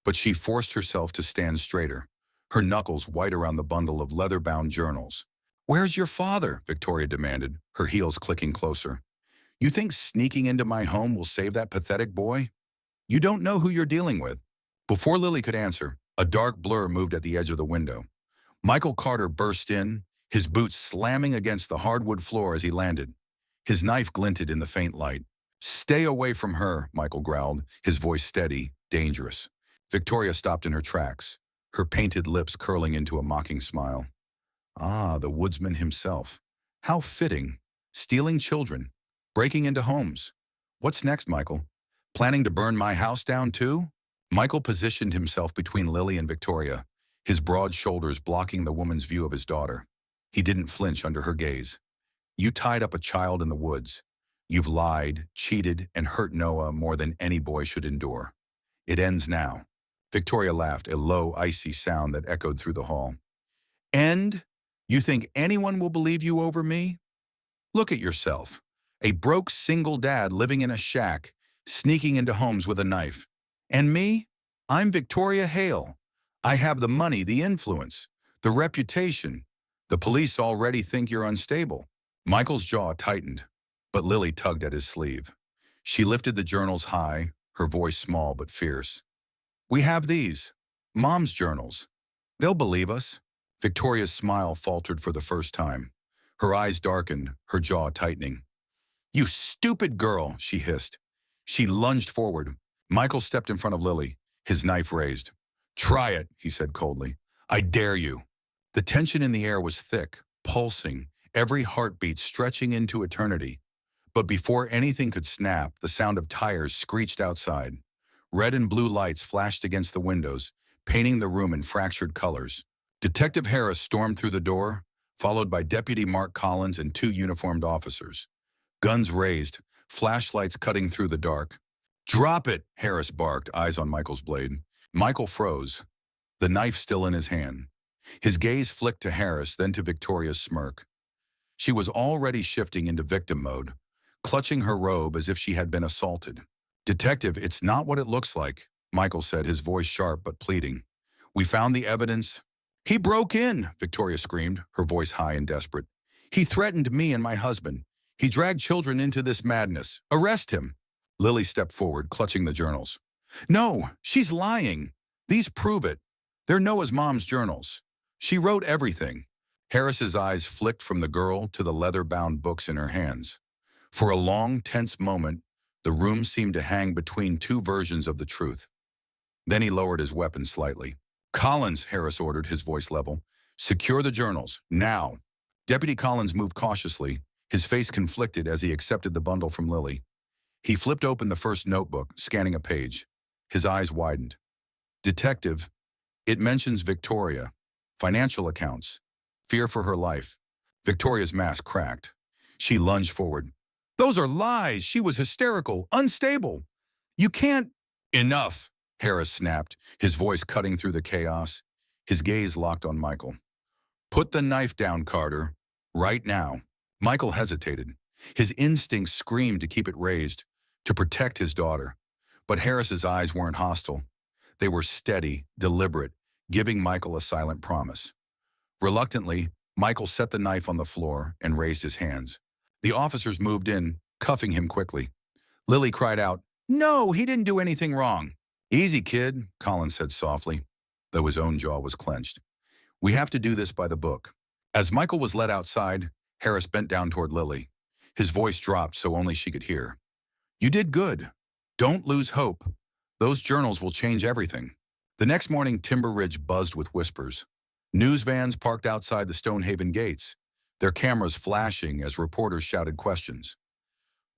but she forced herself to stand straighter, her knuckles white around the bundle of leather-bound journals. Where's your father? Victoria demanded, her heels clicking closer. You think sneaking into my home will save that pathetic boy? You don't know who you're dealing with. Before Lily could answer, a dark blur moved at the edge of the window. Michael Carter burst in, his boots slamming against the hardwood floor as he landed. His knife glinted in the faint light. Stay away from her, Michael growled, his voice steady, dangerous. Victoria stopped in her tracks, her painted lips curling into a mocking smile. Ah, the woodsman himself. How fitting. Stealing children. Breaking into homes. What's next, Michael? Planning to burn my house down too? Michael positioned himself between Lily and Victoria, his broad shoulders blocking the woman's view of his daughter. He didn't flinch under her gaze. You tied up a child in the woods. You've lied, cheated, and hurt Noah more than any boy should endure. It ends now. Victoria laughed, a low, icy sound that echoed through the hall. End? You think anyone will believe you over me? Look at yourself. A broke single dad living in a shack, sneaking into homes with a knife. And me? I'm Victoria Hale. I have the money, the influence, the reputation. The police already think you're unstable. Michael's jaw tightened, but Lily tugged at his sleeve. She lifted the journals high, her voice small but fierce. We have these. Mom's journals. They'll believe us. Victoria's smile faltered for the first time. Her eyes darkened, her jaw tightening. You stupid girl, she hissed. She lunged forward. Michael stepped in front of Lily, his knife raised. Try it, he said coldly. I dare you. The tension in the air was thick, pulsing, every heartbeat stretching into eternity. But before anything could snap, the sound of tires screeched outside. Red and blue lights flashed against the windows, painting the room in fractured colors. Detective Harris stormed through the door, followed by Deputy Mark Collins and two uniformed officers. Guns raised, flashlights cutting through the dark. Drop it, Harris barked, eyes on Michael's blade. Michael froze, the knife still in his hand. His gaze flicked to Harris, then to Victoria's smirk. She was already shifting into victim mode, clutching her robe as if she had been assaulted. Detective, it's not what it looks like, Michael said, his voice sharp but pleading. We found the evidence. He broke in, Victoria screamed, her voice high and desperate. He threatened me and my husband. He dragged children into this madness. Arrest him. Lily stepped forward, clutching the journals. No, she's lying. These prove it. They're Noah's mom's journals. She wrote everything. Harris's eyes flicked from the girl to the leather-bound books in her hands. For a long, tense moment, the room seemed to hang between two versions of the truth. Then he lowered his weapon slightly. Collins, Harris ordered, his voice level. Secure the journals, now. Deputy Collins moved cautiously, his face conflicted as he accepted the bundle from Lily. He flipped open the first notebook, scanning a page. His eyes widened. Detective, it mentions Victoria. Financial accounts. Fear for her life. Victoria's mask cracked. She lunged forward. Those are lies. She was hysterical, unstable. You can't... Enough, Harris snapped, his voice cutting through the chaos. His gaze locked on Michael. Put the knife down, Carter. Right now. Michael hesitated. His instincts screamed to keep it raised, to protect his daughter. But Harris's eyes weren't hostile. They were steady, deliberate, giving Michael a silent promise. Reluctantly, Michael set the knife on the floor and raised his hands. The officers moved in, cuffing him quickly. Lily cried out, No, he didn't do anything wrong. Easy, kid, Collins said softly, though his own jaw was clenched. We have to do this by the book. As Michael was led outside, Harris bent down toward Lily. His voice dropped so only she could hear. You did good. Don't lose hope. Those journals will change everything. The next morning, Timber Ridge buzzed with whispers. News vans parked outside the Stonehaven gates, their cameras flashing as reporters shouted questions.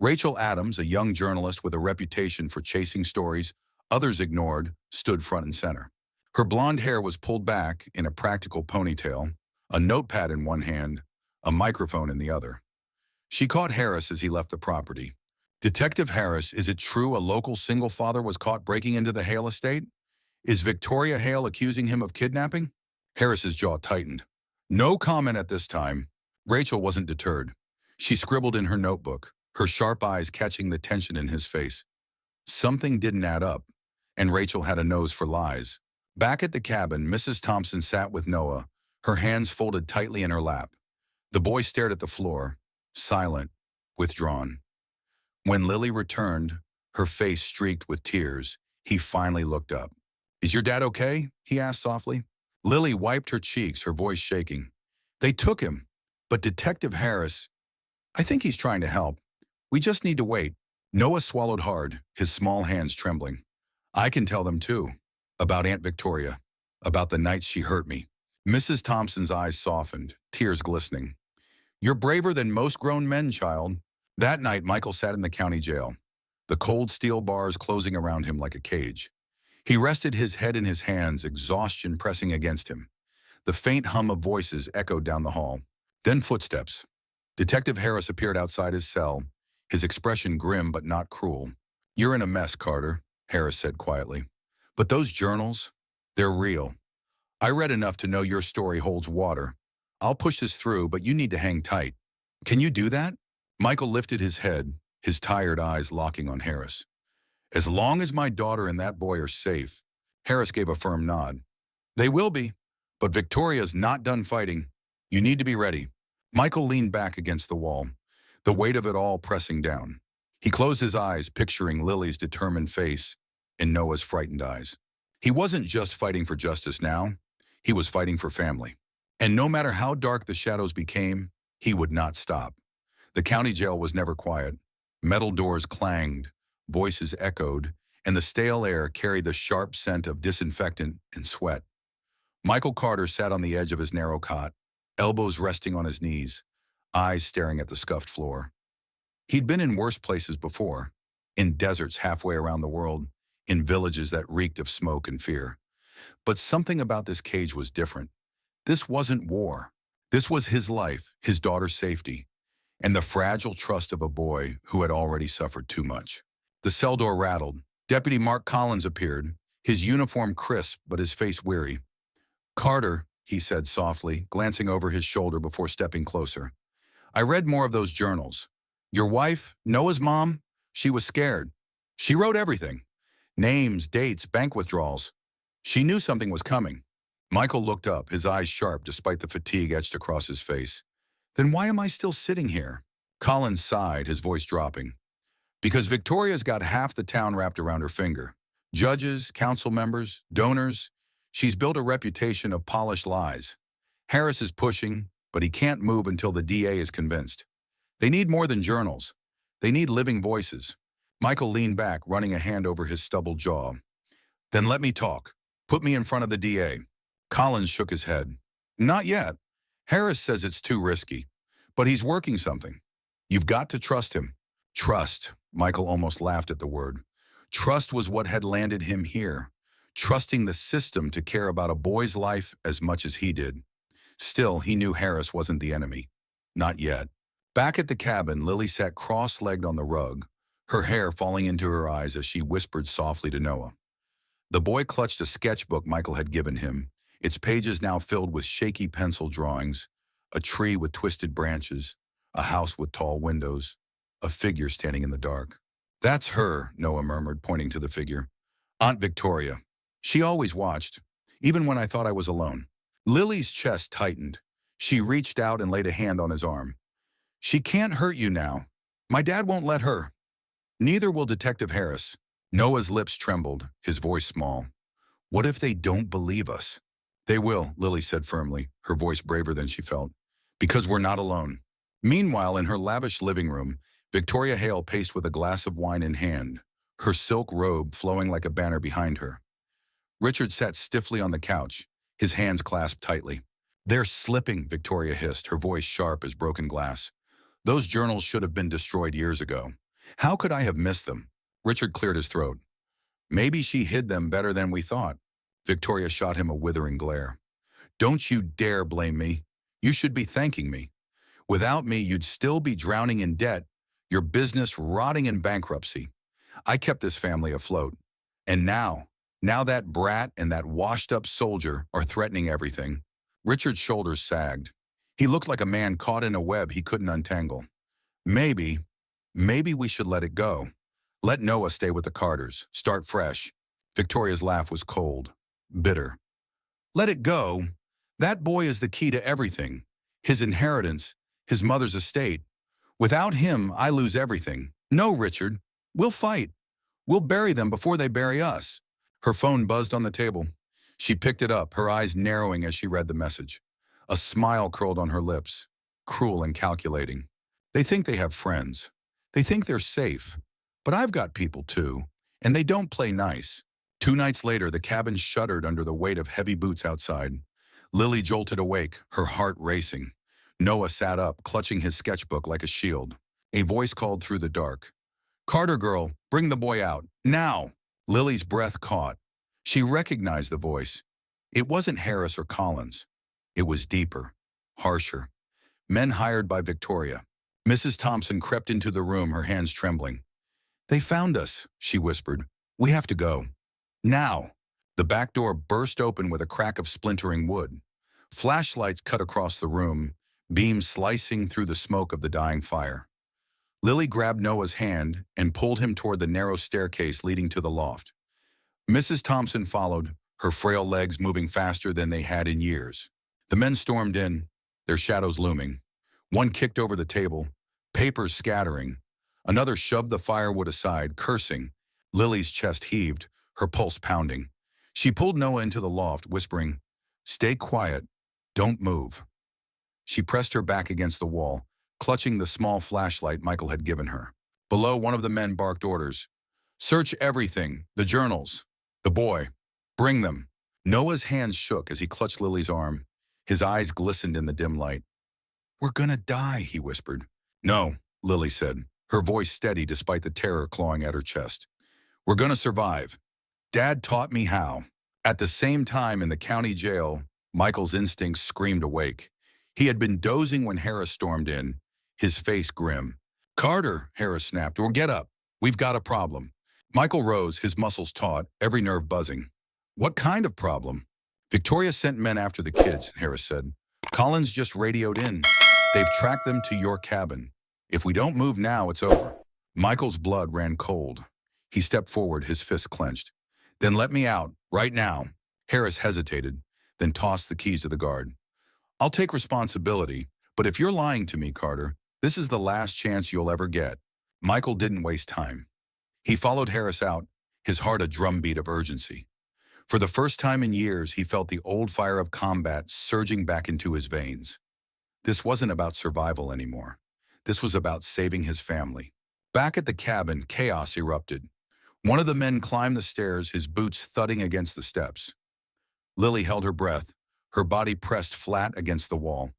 Rachel Adams, a young journalist with a reputation for chasing stories others ignored, stood front and center. Her blonde hair was pulled back in a practical ponytail, a notepad in one hand, a microphone in the other. She caught Harris as he left the property. Detective Harris, is it true a local single father was caught breaking into the Hale estate? Is Victoria Hale accusing him of kidnapping? Harris's jaw tightened. No comment at this time. Rachel wasn't deterred. She scribbled in her notebook, her sharp eyes catching the tension in his face. Something didn't add up, and Rachel had a nose for lies. Back at the cabin, Mrs. Thompson sat with Noah, her hands folded tightly in her lap. The boy stared at the floor, silent, withdrawn. When Lily returned, her face streaked with tears, he finally looked up. "Is your dad okay?" he asked softly. Lily wiped her cheeks, her voice shaking. "They took him, but Detective Harris, I think he's trying to help. We just need to wait." Noah swallowed hard, his small hands trembling. "I can tell them too. About Aunt Victoria. About the nights she hurt me." Mrs. Thompson's eyes softened, tears glistening. "You're braver than most grown men, child." That night, Michael sat in the county jail, the cold steel bars closing around him like a cage. He rested his head in his hands, exhaustion pressing against him. The faint hum of voices echoed down the hall. Then footsteps. Detective Harris appeared outside his cell, his expression grim but not cruel. "You're in a mess, Carter," Harris said quietly. "But those journals, they're real. I read enough to know your story holds water. I'll push this through, but you need to hang tight." "Can you do that?" Michael lifted his head, his tired eyes locking on Harris. "As long as my daughter and that boy are safe." Harris gave a firm nod. "They will be, but Victoria's not done fighting. You need to be ready." Michael leaned back against the wall, the weight of it all pressing down. He closed his eyes, picturing Lily's determined face and Noah's frightened eyes. He wasn't just fighting for justice now, he was fighting for family. And no matter how dark the shadows became, he would not stop. The county jail was never quiet. Metal doors clanged, voices echoed, and the stale air carried the sharp scent of disinfectant and sweat. Michael Carter sat on the edge of his narrow cot, elbows resting on his knees, eyes staring at the scuffed floor. He'd been in worse places before, in deserts halfway around the world, in villages that reeked of smoke and fear. But something about this cage was different. This wasn't war. This was his life, his daughter's safety, and the fragile trust of a boy who had already suffered too much. The cell door rattled. Deputy Mark Collins appeared, his uniform crisp but his face weary. "Carter," he said softly, glancing over his shoulder before stepping closer. "I read more of those journals. Your wife, Noah's mom, she was scared. She wrote everything. Names, dates, bank withdrawals. She knew something was coming." Michael looked up, his eyes sharp despite the fatigue etched across his face. "Then why am I still sitting here?" Collins sighed, his voice dropping. "Because Victoria's got half the town wrapped around her finger. Judges, council members, donors. She's built a reputation of polished lies. Harris is pushing, but he can't move until the DA is convinced. They need more than journals. They need living voices." Michael leaned back, running a hand over his stubbled jaw. "Then let me talk. Put me in front of the DA." Collins shook his head. "Not yet. Harris says it's too risky, but he's working something. You've got to trust him." Trust. Michael almost laughed at the word. Trust was what had landed him here, trusting the system to care about a boy's life as much as he did. Still, he knew Harris wasn't the enemy. Not yet. Back at the cabin, Lily sat cross-legged on the rug, her hair falling into her eyes as she whispered softly to Noah. The boy clutched a sketchbook Michael had given him, its pages now filled with shaky pencil drawings, a tree with twisted branches, a house with tall windows, a figure standing in the dark. "That's her," Noah murmured, pointing to the figure. "Aunt Victoria. She always watched, even when I thought I was alone." Lily's chest tightened. She reached out and laid a hand on his arm. "She can't hurt you now. My dad won't let her. Neither will Detective Harris." Noah's lips trembled, his voice small. "What if they don't believe us?" "They will," Lily said firmly, her voice braver than she felt. "Because we're not alone." Meanwhile, in her lavish living room, Victoria Hale paced with a glass of wine in hand, her silk robe flowing like a banner behind her. Richard sat stiffly on the couch, his hands clasped tightly. "They're slipping," Victoria hissed, her voice sharp as broken glass. "Those journals should have been destroyed years ago. How could I have missed them?" Richard cleared his throat. "Maybe she hid them better than we thought." Victoria shot him a withering glare. "Don't you dare blame me. You should be thanking me. Without me, you'd still be drowning in debt, your business rotting in bankruptcy. I kept this family afloat. And now that brat and that washed-up soldier are threatening everything." Richard's shoulders sagged. He looked like a man caught in a web he couldn't untangle. Maybe, maybe we should let it go. Let Noah stay with the Carters. Start fresh." Victoria's laugh was cold, bitter. "Let it go? That boy is the key to everything. His inheritance, his mother's estate. Without him, I lose everything. No, Richard. We'll fight. We'll bury them before they bury us." Her phone buzzed on the table. She picked it up, her eyes narrowing as she read the message. A smile curled on her lips, cruel and calculating. "They think they have friends. They think they're safe. But I've got people too, and they don't play nice." 2 nights later, the cabin shuddered under the weight of heavy boots outside. Lily jolted awake, her heart racing. Noah sat up, clutching his sketchbook like a shield. A voice called through the dark. "Carter girl, bring the boy out, now!" Lily's breath caught. She recognized the voice. It wasn't Harris or Collins. It was deeper, harsher. Men hired by Victoria. Mrs. Thompson crept into the room, her hands trembling. "They found us," she whispered. "We have to go. Now." The back door burst open with a crack of splintering wood. Flashlights cut across the room, beams slicing through the smoke of the dying fire. Lily grabbed Noah's hand and pulled him toward the narrow staircase leading to the loft. Mrs. Thompson followed, her frail legs moving faster than they had in years. The men stormed in, their shadows looming. One kicked over the table, papers scattering. Another shoved the firewood aside, cursing. Lily's chest heaved, her pulse pounding. She pulled Noah into the loft, whispering, "Stay quiet. Don't move." She pressed her back against the wall, clutching the small flashlight Michael had given her. Below, one of the men barked orders. "Search everything, the journals. The boy. Bring them." Noah's hands shook as he clutched Lily's arm. His eyes glistened in the dim light. "We're gonna die," he whispered. "No," Lily said, her voice steady despite the terror clawing at her chest. "We're gonna survive. Dad taught me how." At the same time in the county jail, Michael's instincts screamed awake. He had been dozing when Harris stormed in, his face grim. "Carter," Harris snapped, "or get up. We've got a problem." Michael rose, his muscles taut, every nerve buzzing. "What kind of problem?" "Victoria sent men after the kids," Harris said. "Collins just radioed in. They've tracked them to your cabin. If we don't move now, it's over." Michael's blood ran cold. He stepped forward, his fists clenched. "Then let me out, right now." Harris hesitated, then tossed the keys to the guard. "I'll take responsibility, but if you're lying to me, Carter, this is the last chance you'll ever get." Michael didn't waste time. He followed Harris out, his heart a drumbeat of urgency. For the first time in years, he felt the old fire of combat surging back into his veins. This wasn't about survival anymore. This was about saving his family. Back at the cabin, chaos erupted. One of the men climbed the stairs, his boots thudding against the steps. Lily held her breath, her body pressed flat against the wall.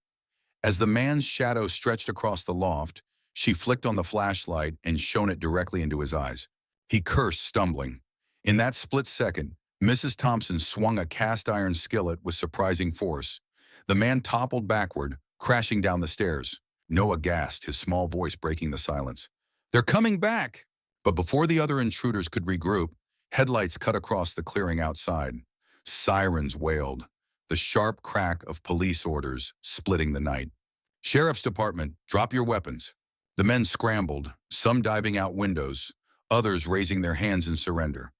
As the man's shadow stretched across the loft, she flicked on the flashlight and shone it directly into his eyes. He cursed, stumbling. In that split second, Mrs. Thompson swung a cast-iron skillet with surprising force. The man toppled backward, crashing down the stairs. Noah gasped, his small voice breaking the silence. "They're coming back!" But before the other intruders could regroup, headlights cut across the clearing outside. Sirens wailed, the sharp crack of police orders splitting the night. "Sheriff's Department, drop your weapons." The men scrambled, some diving out windows, others raising their hands in surrender.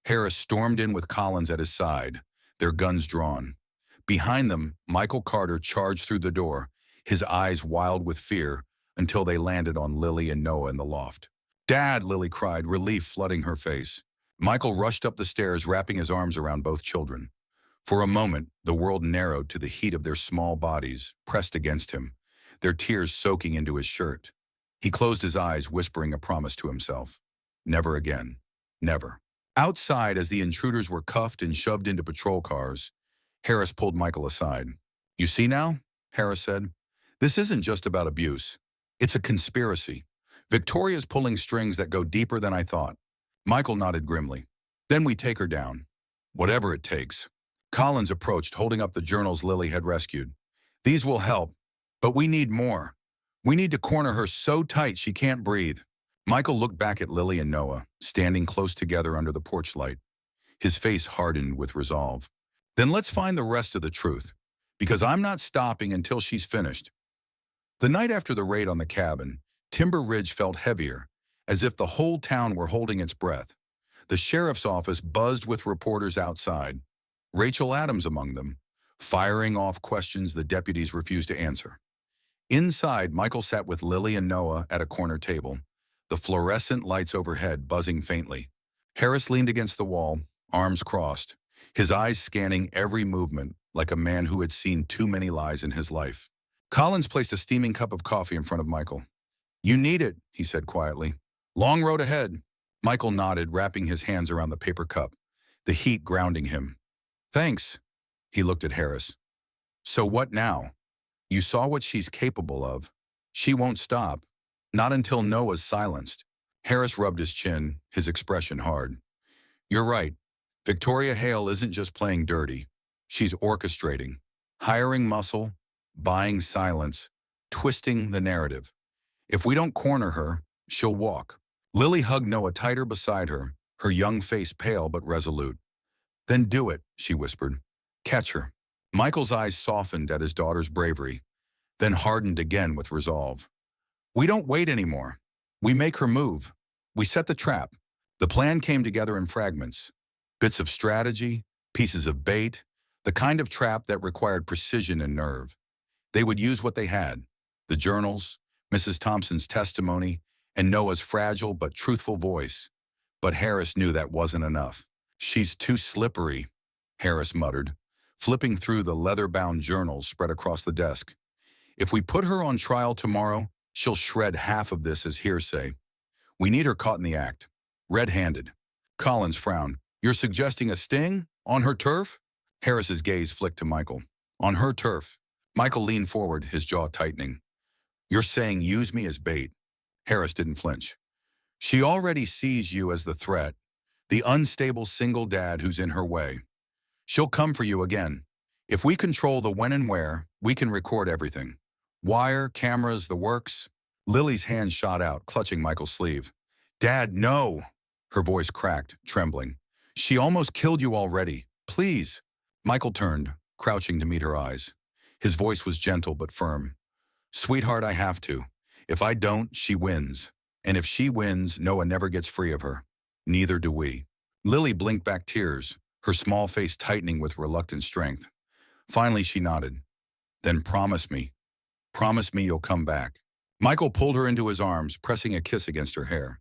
Harris stormed in with Collins at his side, their guns drawn. Behind them, Michael Carter charged through the door, his eyes wild with fear, until they landed on Lily and Noah in the loft. "Dad!" Lily cried, relief flooding her face. Michael rushed up the stairs, wrapping his arms around both children. For a moment, the world narrowed to the heat of their small bodies, pressed against him, their tears soaking into his shirt. He closed his eyes, whispering a promise to himself. Never again. Never. Outside, as the intruders were cuffed and shoved into patrol cars, Harris pulled Michael aside. "You see now?" Harris said. "This isn't just about abuse. It's a conspiracy. Victoria's pulling strings that go deeper than I thought." Michael nodded grimly. "Then we take her down. Whatever it takes." Collins approached, holding up the journals Lily had rescued. "These will help, but we need more. We need to corner her so tight she can't breathe." Michael looked back at Lily and Noah, standing close together under the porch light. His face hardened with resolve. "Then let's find the rest of the truth, because I'm not stopping until she's finished." The night after the raid on the cabin, Timber Ridge felt heavier, as if the whole town were holding its breath. The sheriff's office buzzed with reporters outside, Rachel Adams among them, firing off questions the deputies refused to answer. Inside, Michael sat with Lily and Noah at a corner table, the fluorescent lights overhead buzzing faintly. Harris leaned against the wall, arms crossed, his eyes scanning every movement like a man who had seen too many lies in his life. Collins placed a steaming cup of coffee in front of Michael. "You need it," he said quietly. "Long road ahead." Michael nodded, wrapping his hands around the paper cup, the heat grounding him. "Thanks." He looked at Harris. "So what now? You saw what she's capable of. She won't stop. Not until Noah's silenced." Harris rubbed his chin, his expression hard. "You're right. Victoria Hale isn't just playing dirty. She's orchestrating, hiring muscle, buying silence, twisting the narrative. If we don't corner her, she'll walk." Lily hugged Noah tighter beside her, her young face pale but resolute. "Then do it," she whispered. "Catch her." Michael's eyes softened at his daughter's bravery, then hardened again with resolve. "We don't wait anymore. We make her move. We set the trap." The plan came together in fragments. Bits of strategy, pieces of bait, the kind of trap that required precision and nerve. They would use what they had: the journals, Mrs. Thompson's testimony, and Noah's fragile but truthful voice. But Harris knew that wasn't enough. "She's too slippery," Harris muttered, flipping through the leather-bound journals spread across the desk. "If we put her on trial tomorrow, she'll shred half of this as hearsay. We need her caught in the act, red-handed." Collins frowned. "You're suggesting a sting? On her turf?" Harris's gaze flicked to Michael. "On her turf." Michael leaned forward, his jaw tightening. "You're saying use me as bait." Harris didn't flinch. "She already sees you as the threat, the unstable single dad who's in her way. She'll come for you again. If we control the when and where, we can record everything. Wire, cameras, the works." Lily's hand shot out, clutching Michael's sleeve. "Dad, no!" Her voice cracked, trembling. "She almost killed you already. Please." Michael turned, crouching to meet her eyes. His voice was gentle but firm. "Sweetheart, I have to. If I don't, she wins. And if she wins, Noah never gets free of her. Neither do we." Lily blinked back tears, her small face tightening with reluctant strength. Finally, she nodded. "Then promise me. Promise me you'll come back." Michael pulled her into his arms, pressing a kiss against her hair.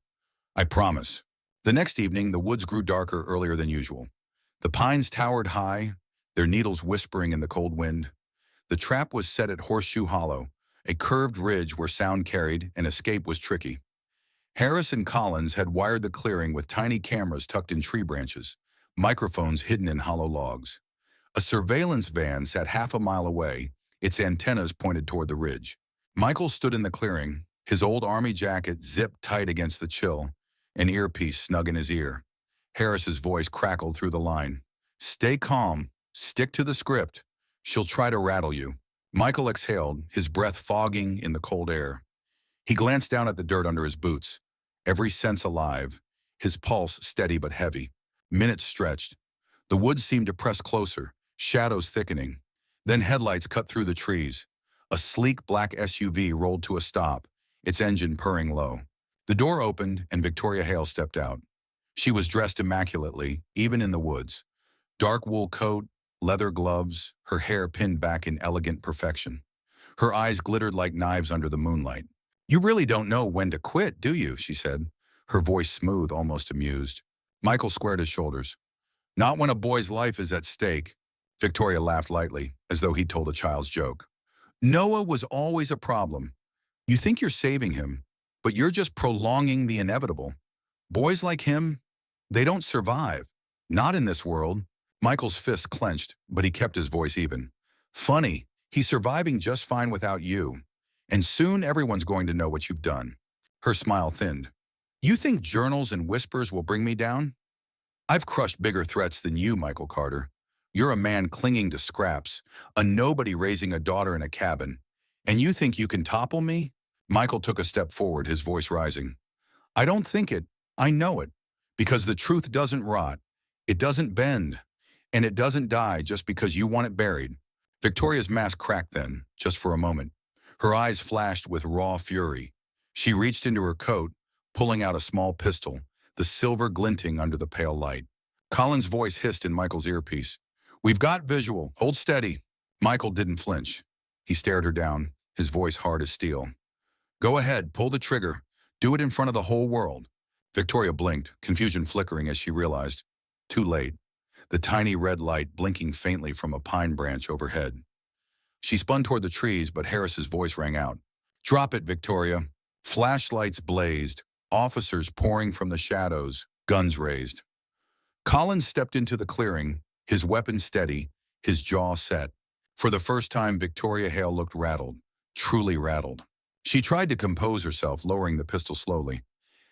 "I promise." The next evening, the woods grew darker earlier than usual. The pines towered high, their needles whispering in the cold wind. The trap was set at Horseshoe Hollow, a curved ridge where sound carried and escape was tricky. Harris and Collins had wired the clearing with tiny cameras tucked in tree branches, microphones hidden in hollow logs. A surveillance van sat half a mile away, its antennas pointed toward the ridge. Michael stood in the clearing, his old army jacket zipped tight against the chill, an earpiece snug in his ear. Harris's voice crackled through the line. "Stay calm. Stick to the script. She'll try to rattle you." Michael exhaled, his breath fogging in the cold air. He glanced down at the dirt under his boots, every sense alive, his pulse steady but heavy. Minutes stretched. The woods seemed to press closer, shadows thickening. Then headlights cut through the trees. A sleek black SUV rolled to a stop, its engine purring low. The door opened and Victoria Hale stepped out. She was dressed immaculately, even in the woods. Dark wool coat, leather gloves, her hair pinned back in elegant perfection. Her eyes glittered like knives under the moonlight. "You really don't know when to quit, do you?" she said, her voice smooth, almost amused. Michael squared his shoulders. "Not when a boy's life is at stake." Victoria laughed lightly, as though he'd told a child's joke. "Noah was always a problem. You think you're saving him, but you're just prolonging the inevitable. Boys like him, They don't survive. Not in this world. Michael's fist clenched, but he kept his voice even. Funny, he's surviving just fine without you. And soon everyone's going to know what you've done. Her smile thinned. You think journals and whispers will bring me down? I've crushed bigger threats than you, Michael Carter. You're a man clinging to scraps, a nobody raising a daughter in a cabin. And you think you can topple me? Michael took a step forward, his voice rising. I don't think it. I know it. Because the truth doesn't rot. It doesn't bend. And it doesn't die just because you want it buried. Victoria's mask cracked then, just for a moment. Her eyes flashed with raw fury. She reached into her coat, pulling out a small pistol, the silver glinting under the pale light. Colin's voice hissed in Michael's earpiece. We've got visual. Hold steady. Michael didn't flinch. He stared her down, his voice hard as steel. Go ahead, pull the trigger. Do it in front of the whole world. Victoria blinked, confusion flickering as she realized. Too late. The tiny red light blinking faintly from a pine branch overhead. She spun toward the trees, but Harris's voice rang out. Drop it, Victoria. Flashlights blazed, officers pouring from the shadows, guns raised. Collins stepped into the clearing, his weapon steady, his jaw set. For the first time, Victoria Hale looked rattled, truly rattled. She tried to compose herself, lowering the pistol slowly.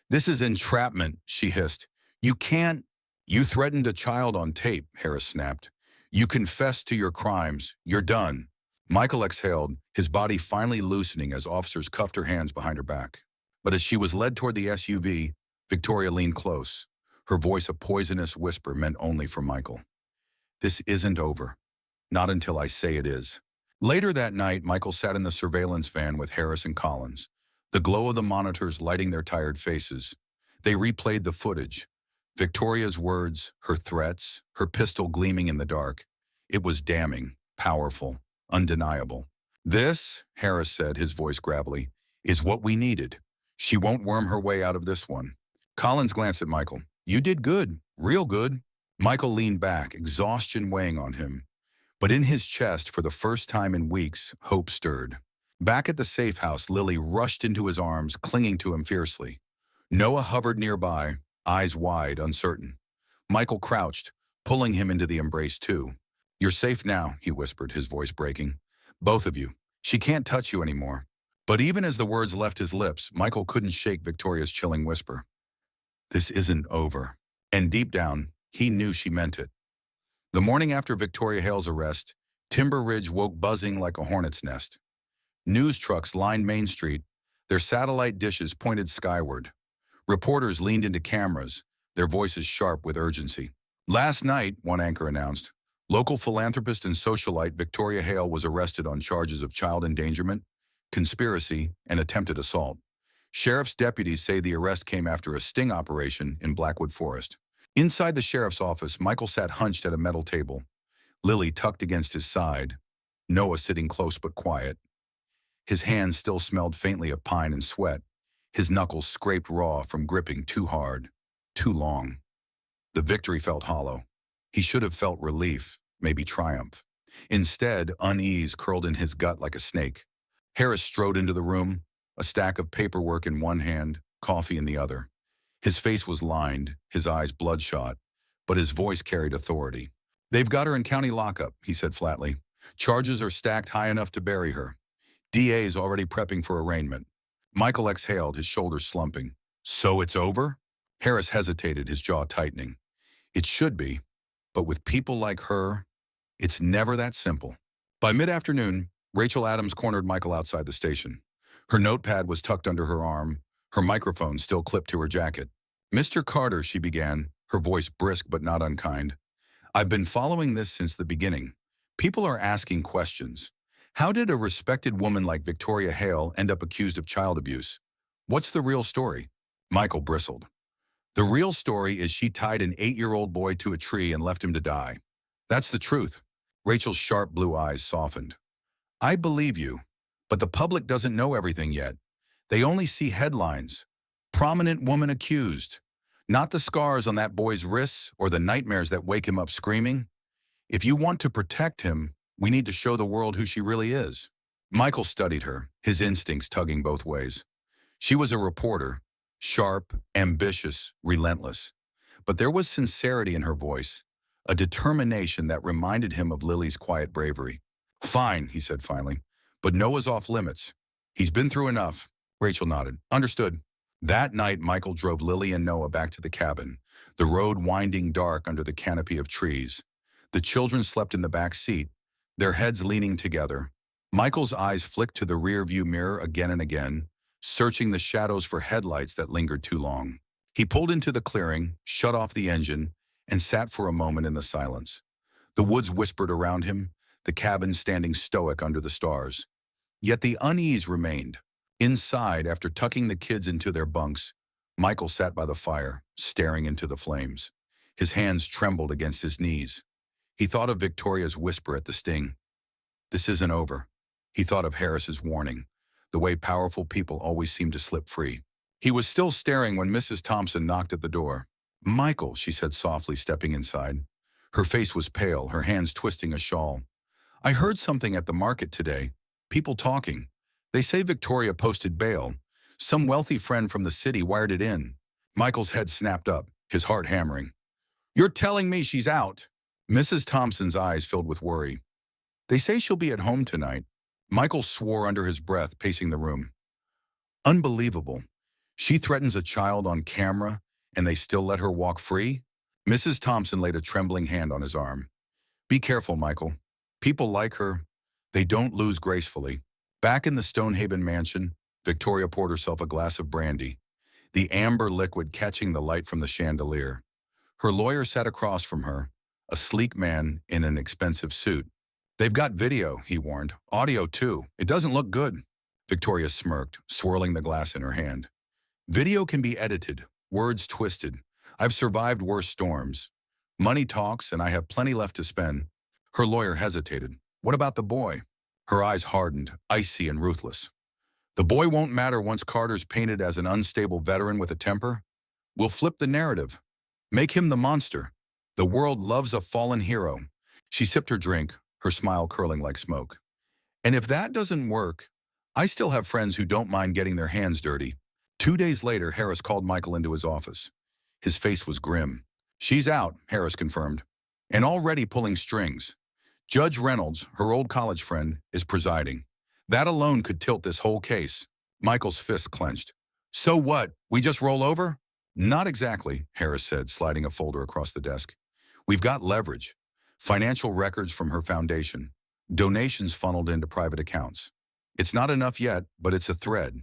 This is entrapment, she hissed. You can't. You threatened a child on tape, Harris snapped. You confessed to your crimes. You're done. Michael exhaled, his body finally loosening as officers cuffed her hands behind her back. But as she was led toward the SUV, Victoria leaned close, her voice a poisonous whisper meant only for Michael. This isn't over. Not until I say it is. Later that night, Michael sat in the surveillance van with Harris and Collins, the glow of the monitors lighting their tired faces. They replayed the footage. Victoria's words, her threats, her pistol gleaming in the dark. It was damning, powerful, undeniable. This, Harris said, his voice gravelly, is what we needed. She won't worm her way out of this one. Collins glanced at Michael. You did good, real good. Michael leaned back, exhaustion weighing on him. But in his chest, for the first time in weeks, hope stirred. Back at the safe house, Lily rushed into his arms, clinging to him fiercely. Noah hovered nearby, eyes wide, uncertain. Michael crouched, pulling him into the embrace too. You're safe now, he whispered, his voice breaking. Both of you. She can't touch you anymore. But even as the words left his lips, Michael couldn't shake Victoria's chilling whisper. This isn't over. And deep down, he knew she meant it. The morning after Victoria Hale's arrest, Timber Ridge woke buzzing like a hornet's nest. News trucks lined Main Street, their satellite dishes pointed skyward. Reporters leaned into cameras, their voices sharp with urgency. Last night, one anchor announced, local philanthropist and socialite Victoria Hale was arrested on charges of child endangerment, conspiracy, and attempted assault. Sheriff's deputies say the arrest came after a sting operation in Blackwood Forest. Inside the sheriff's office, Michael sat hunched at a metal table, Lily tucked against his side, Noah sitting close but quiet. His hands still smelled faintly of pine and sweat, his knuckles scraped raw from gripping too hard, too long. The victory felt hollow. He should have felt relief, maybe triumph. Instead, unease curled in his gut like a snake. Harris strode into the room, a stack of paperwork in one hand, coffee in the other. His face was lined, his eyes bloodshot, but his voice carried authority. They've got her in county lockup, he said flatly. Charges are stacked high enough to bury her. DA's already prepping for arraignment. Michael exhaled, his shoulders slumping. So it's over? Harris hesitated, his jaw tightening. It should be, but with people like her, it's never that simple. By mid-afternoon, Rachel Adams cornered Michael outside the station. Her notepad was tucked under her arm, her microphone still clipped to her jacket. Mr. Carter, she began, her voice brisk but not unkind. I've been following this since the beginning. People are asking questions. How did a respected woman like Victoria Hale end up accused of child abuse? What's the real story? Michael bristled. The real story is she tied an 8-year-old boy to a tree and left him to die. That's the truth. Rachel's sharp blue eyes softened. I believe you, but the public doesn't know everything yet. They only see headlines. Prominent woman accused. Not the scars on that boy's wrists or the nightmares that wake him up screaming. If you want to protect him, we need to show the world who she really is. Michael studied her, his instincts tugging both ways. She was a reporter, sharp, ambitious, relentless. but there was sincerity in her voice, a determination that reminded him of Lily's quiet bravery. "Fine," he said finally, "but Noah's off limits. He's been through enough." Rachel nodded. "Understood." That night, Michael drove Lily and Noah back to the cabin, the road winding dark under the canopy of trees. The children slept in the back seat, their heads leaning together. Michael's eyes flicked to the rear-view mirror again and again, searching the shadows for headlights that lingered too long. He pulled into the clearing, shut off the engine, and sat for a moment in the silence. The woods whispered around him, the cabin standing stoic under the stars. Yet the unease remained. Inside, after tucking the kids into their bunks, Michael sat by the fire, staring into the flames. His hands trembled against his knees. He thought of Victoria's whisper at the sting. "This isn't over." He thought of Harris's warning, the way powerful people always seem to slip free. He was still staring when Mrs. Thompson knocked at the door. "Michael," she said softly, stepping inside. Her face was pale, her hands twisting a shawl. "I heard something at the market today. People talking. They say Victoria posted bail. Some wealthy friend from the city wired it in." Michael's head snapped up, his heart hammering. "You're telling me she's out?" Mrs. Thompson's eyes filled with worry. "They say she'll be at home tonight." Michael swore under his breath, pacing the room. Unbelievable. She threatens a child on camera, and they still let her walk free? Mrs. Thompson laid a trembling hand on his arm. "Be careful, Michael. People like her, they don't lose gracefully." Back in the Stonehaven mansion, Victoria poured herself a glass of brandy, the amber liquid catching the light from the chandelier. Her lawyer sat across from her, a sleek man in an expensive suit. "They've got video," he warned. "Audio, too. It doesn't look good." Victoria smirked, swirling the glass in her hand. "Video can be edited, words twisted. I've survived worse storms. Money talks, and I have plenty left to spend." Her lawyer hesitated. "What about the boy?" Her eyes hardened, icy and ruthless. "The boy won't matter once Carter's painted as an unstable veteran with a temper. We'll flip the narrative. Make him the monster. The world loves a fallen hero." She sipped her drink, her smile curling like smoke. "And if that doesn't work, I still have friends who don't mind getting their hands dirty." 2 days later, Harris called Michael into his office. His face was grim. "She's out," Harris confirmed, "and already pulling strings. Judge Reynolds, her old college friend, is presiding. That alone could tilt this whole case." Michael's fists clenched. "So what? We just roll over?" "Not exactly," Harris said, sliding a folder across the desk. "We've got leverage. Financial records from her foundation. Donations funneled into private accounts. It's not enough yet, but it's a thread.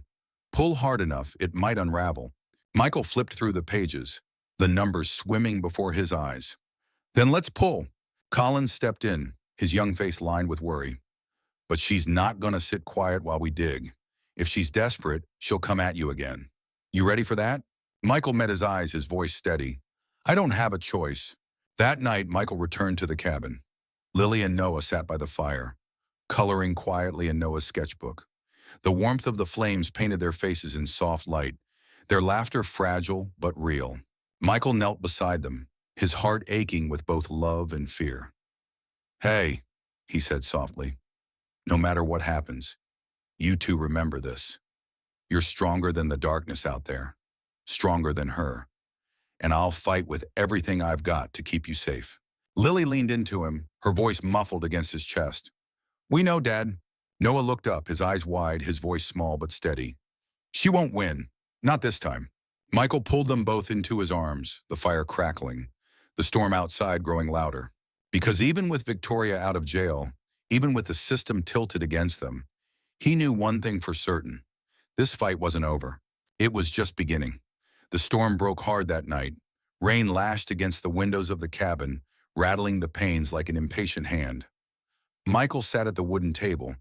Pull hard enough, it might unravel." Michael flipped through the pages, the numbers swimming before his eyes. "Then let's pull." Collins stepped in, his young face lined with worry. "But she's not going to sit quiet while we dig. If she's desperate, she'll come at you again. You ready for that?" Michael met his eyes, his voice steady. "I don't have a choice." That night, Michael returned to the cabin. Lily and Noah sat by the fire, coloring quietly in Noah's sketchbook. The warmth of the flames painted their faces in soft light, their laughter fragile but real. Michael knelt beside them, his heart aching with both love and fear. "Hey," he said softly, "no matter what happens, you two remember this. You're stronger than the darkness out there, stronger than her, and I'll fight with everything I've got to keep you safe." Lily leaned into him, her voice muffled against his chest. "We know, Dad." Noah looked up, his eyes wide, his voice small but steady. "She won't win. Not this time." Michael pulled them both into his arms, the fire crackling, the storm outside growing louder. Because even with Victoria out of jail, even with the system tilted against them, he knew one thing for certain. This fight wasn't over. It was just beginning. The storm broke hard that night. Rain lashed against the windows of the cabin, rattling the panes like an impatient hand. Michael sat at the wooden table,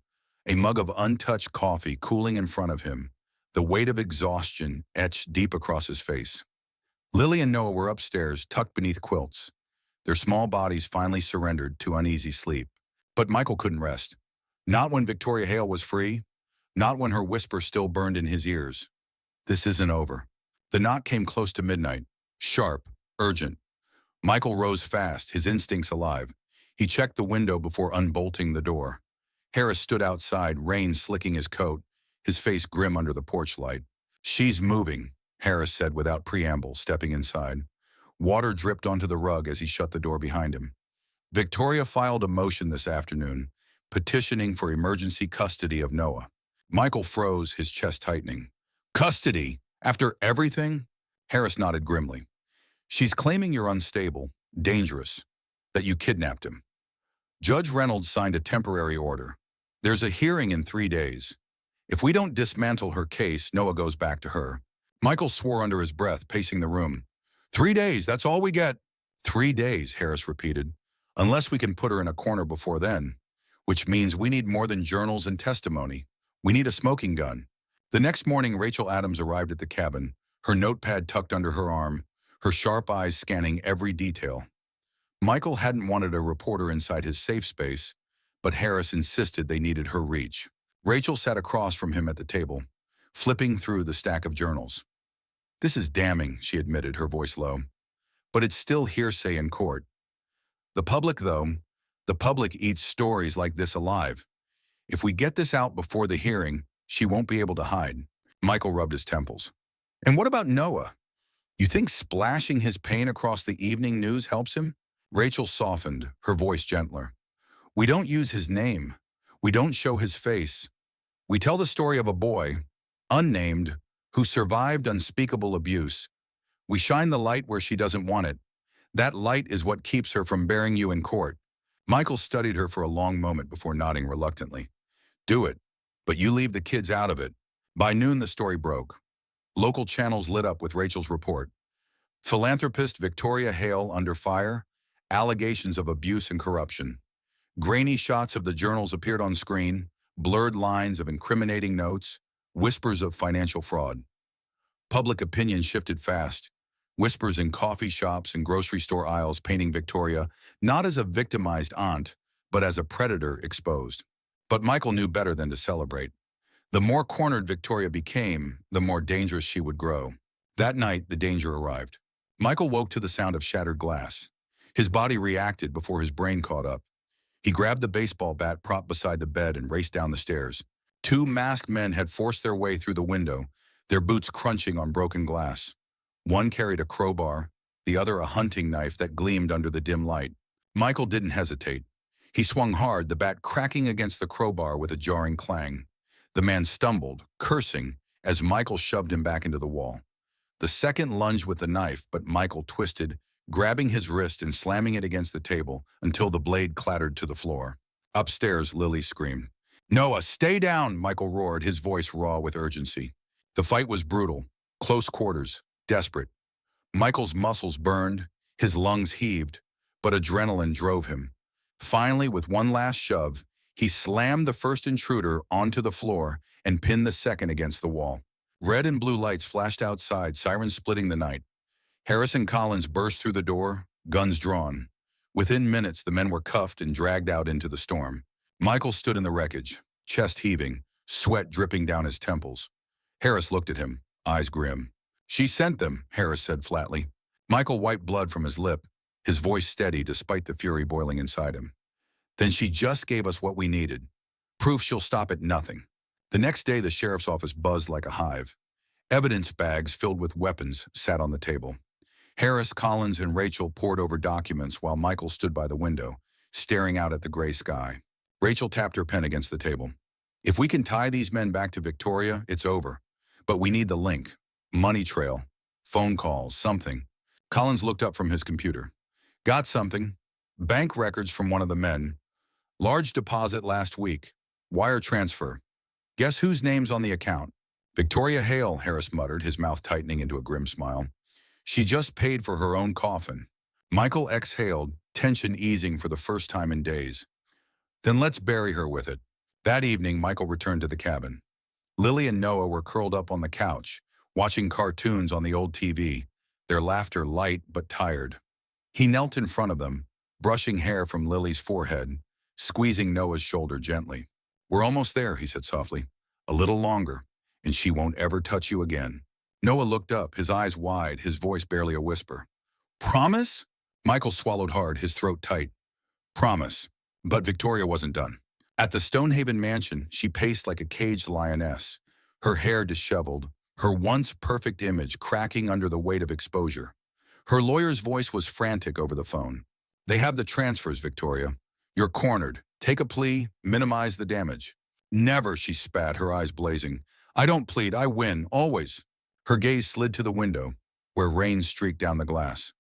a mug of untouched coffee cooling in front of him, the weight of exhaustion etched deep across his face. Lily and Noah were upstairs, tucked beneath quilts. Their small bodies finally surrendered to uneasy sleep. But Michael couldn't rest. Not when Victoria Hale was free, not when her whisper still burned in his ears. This isn't over. The knock came close to midnight, sharp, urgent. Michael rose fast, his instincts alive. He checked the window before unbolting the door. Harris stood outside, rain slicking his coat, his face grim under the porch light. "She's moving," Harris said without preamble, stepping inside. Water dripped onto the rug as he shut the door behind him. Victoria filed a motion this afternoon, petitioning for emergency custody of Noah. Michael froze, his chest tightening. Custody? After everything? Harris nodded grimly. She's claiming you're unstable, dangerous, that you kidnapped him. Judge Reynolds signed a temporary order. There's a hearing in 3 days. If we don't dismantle her case, Noah goes back to her. Michael swore under his breath, pacing the room. 3 days, that's all we get. 3 days, Harris repeated. Unless we can put her in a corner before then. Which means we need more than journals and testimony. We need a smoking gun. The next morning, Rachel Adams arrived at the cabin, her notepad tucked under her arm, her sharp eyes scanning every detail. Michael hadn't wanted a reporter inside his safe space, but Harris insisted they needed her reach. Rachel sat across from him at the table, flipping through the stack of journals. This is damning, she admitted, her voice low. But it's still hearsay in court. The public, though, the public eats stories like this alive. If we get this out before the hearing, she won't be able to hide. Michael rubbed his temples. And what about Noah? You think splashing his pain across the evening news helps him? Rachel softened, her voice gentler. We don't use his name. We don't show his face. We tell the story of a boy, unnamed, who survived unspeakable abuse. We shine the light where she doesn't want it. That light is what keeps her from bearing you in court. Michael studied her for a long moment before nodding reluctantly. Do it, but you leave the kids out of it. By noon, the story broke. Local channels lit up with Rachel's report. Philanthropist Victoria Hale under fire, allegations of abuse and corruption. Grainy shots of the journals appeared on screen, blurred lines of incriminating notes, whispers of financial fraud. Public opinion shifted fast. Whispers in coffee shops and grocery store aisles painting Victoria not as a victimized aunt, but as a predator exposed. But Michael knew better than to celebrate. The more cornered Victoria became, the more dangerous she would grow. That night, the danger arrived. Michael woke to the sound of shattered glass. His body reacted before his brain caught up. He grabbed the baseball bat propped beside the bed and raced down the stairs. 2 masked men had forced their way through the window, their boots crunching on broken glass. One carried a crowbar, the other a hunting knife that gleamed under the dim light. Michael didn't hesitate. He swung hard, the bat cracking against the crowbar with a jarring clang. The man stumbled, cursing, as Michael shoved him back into the wall. The second lunged with the knife, but Michael twisted, grabbing his wrist and slamming it against the table until the blade clattered to the floor. Upstairs, Lily screamed. Noah, stay down, Michael roared, his voice raw with urgency. The fight was brutal, close quarters, desperate. Michael's muscles burned, his lungs heaved, but adrenaline drove him. Finally, with one last shove, he slammed the first intruder onto the floor and pinned the second against the wall. Red and blue lights flashed outside, sirens splitting the night. Harris and Collins burst through the door, guns drawn. Within minutes, the men were cuffed and dragged out into the storm. Michael stood in the wreckage, chest heaving, sweat dripping down his temples. Harris looked at him, eyes grim. She sent them, Harris said flatly. Michael wiped blood from his lip, his voice steady despite the fury boiling inside him. Then she just gave us what we needed. Proof she'll stop at nothing. The next day, the sheriff's office buzzed like a hive. Evidence bags filled with weapons sat on the table. Harris, Collins, and Rachel pored over documents while Michael stood by the window, staring out at the gray sky. Rachel tapped her pen against the table. If we can tie these men back to Victoria, it's over. But we need the link. Money trail. Phone calls. Something. Collins looked up from his computer. Got something. Bank records from one of the men. Large deposit last week. Wire transfer. Guess whose name's on the account? Victoria Hale, Harris muttered, his mouth tightening into a grim smile. She just paid for her own coffin. Michael exhaled, tension easing for the first time in days. Then let's bury her with it. That evening, Michael returned to the cabin. Lily and Noah were curled up on the couch, watching cartoons on the old TV, their laughter light but tired. He knelt in front of them, brushing hair from Lily's forehead, squeezing Noah's shoulder gently. We're almost there, he said softly. A little longer, and she won't ever touch you again. Noah looked up, his eyes wide, his voice barely a whisper. Promise? Michael swallowed hard, his throat tight. Promise. But Victoria wasn't done. At the Stonehaven mansion, she paced like a caged lioness, her hair disheveled, her once perfect image cracking under the weight of exposure. Her lawyer's voice was frantic over the phone. They have the transfers, Victoria. You're cornered. Take a plea, minimize the damage. Never, she spat, her eyes blazing. I don't plead, I win, always. Her gaze slid to the window, where rain streaked down the glass.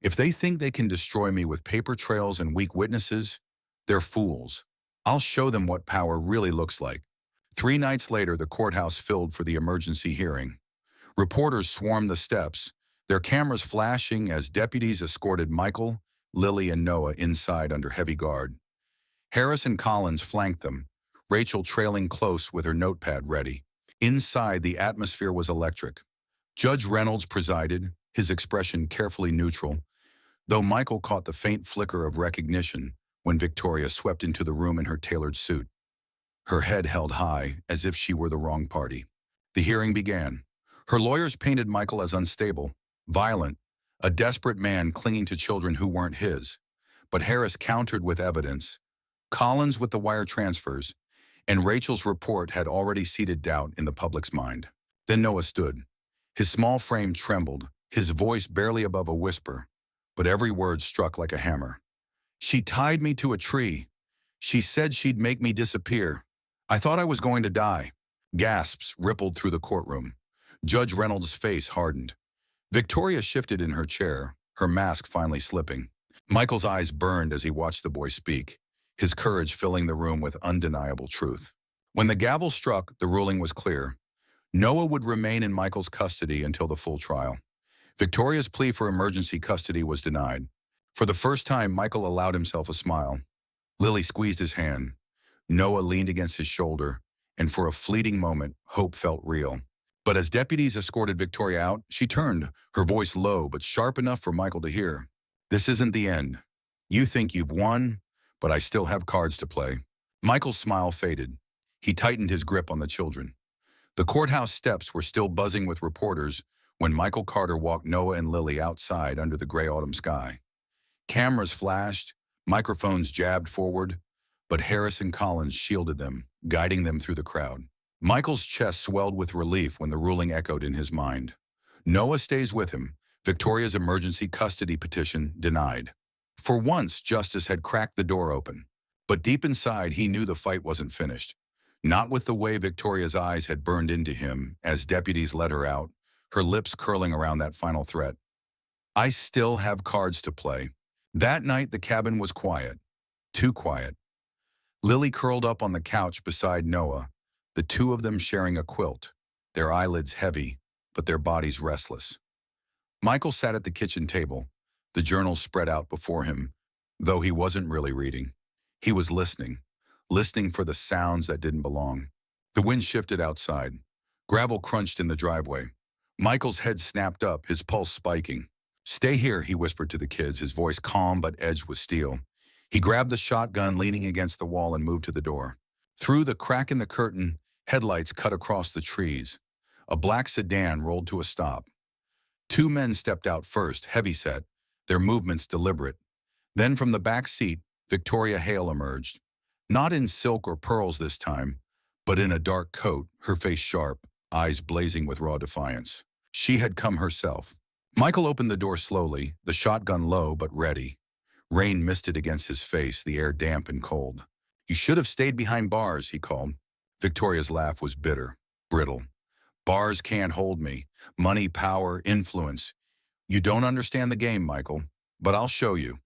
If they think they can destroy me with paper trails and weak witnesses, they're fools. I'll show them what power really looks like. 3 nights later, the courthouse filled for the emergency hearing. Reporters swarmed the steps, their cameras flashing as deputies escorted Michael, Lily, and Noah inside under heavy guard. Harris and Collins flanked them, Rachel trailing close with her notepad ready. Inside, the atmosphere was electric. Judge Reynolds presided, his expression carefully neutral, though Michael caught the faint flicker of recognition when Victoria swept into the room in her tailored suit, her head held high as if she were the wrong party. The hearing began. Her lawyers painted Michael as unstable, violent, a desperate man clinging to children who weren't his. But Harris countered with evidence. Collins with the wire transfers, and Rachel's report had already seeded doubt in the public's mind. Then Noah stood. His small frame trembled, his voice barely above a whisper, but every word struck like a hammer. She tied me to a tree. She said she'd make me disappear. I thought I was going to die. Gasps rippled through the courtroom. Judge Reynolds' face hardened. Victoria shifted in her chair, her mask finally slipping. Michael's eyes burned as he watched the boy speak, his courage filling the room with undeniable truth. When the gavel struck, the ruling was clear. Noah would remain in Michael's custody until the full trial. Victoria's plea for emergency custody was denied. For the first time, Michael allowed himself a smile. Lily squeezed his hand. Noah leaned against his shoulder, and for a fleeting moment, hope felt real. But as deputies escorted Victoria out, she turned, her voice low but sharp enough for Michael to hear. This isn't the end. You think you've won, but I still have cards to play. Michael's smile faded. He tightened his grip on the children. The courthouse steps were still buzzing with reporters when Michael Carter walked Noah and Lily outside under the gray autumn sky. Cameras flashed, microphones jabbed forward, but Harris and Collins shielded them, guiding them through the crowd. Michael's chest swelled with relief when the ruling echoed in his mind. Noah stays with him, Victoria's emergency custody petition denied. For once, justice had cracked the door open. But deep inside, he knew the fight wasn't finished. Not with the way Victoria's eyes had burned into him as deputies led her out, her lips curling around that final threat. I still have cards to play. That night, the cabin was quiet. Too quiet. Lily curled up on the couch beside Noah, the two of them sharing a quilt, their eyelids heavy, but their bodies restless. Michael sat at the kitchen table, the journal spread out before him, though he wasn't really reading. He was listening for the sounds that didn't belong. The wind shifted outside. Gravel crunched in the driveway. Michael's head snapped up, his pulse spiking. Stay here, he whispered to the kids, his voice calm but edged with steel. He grabbed the shotgun leaning against the wall and moved to the door. Through the crack in the curtain, headlights cut across the trees. A black sedan rolled to a stop. 2 men stepped out first, heavyset, their movements deliberate. Then from the back seat, Victoria Hale emerged. Not in silk or pearls this time, but in a dark coat, her face sharp, eyes blazing with raw defiance. She had come herself. Michael opened the door slowly, the shotgun low but ready. Rain misted against his face, the air damp and cold. You should have stayed behind bars, he called. Victoria's laugh was bitter, brittle. Bars can't hold me. Money, power, influence. You don't understand the game, Michael, but I'll show you.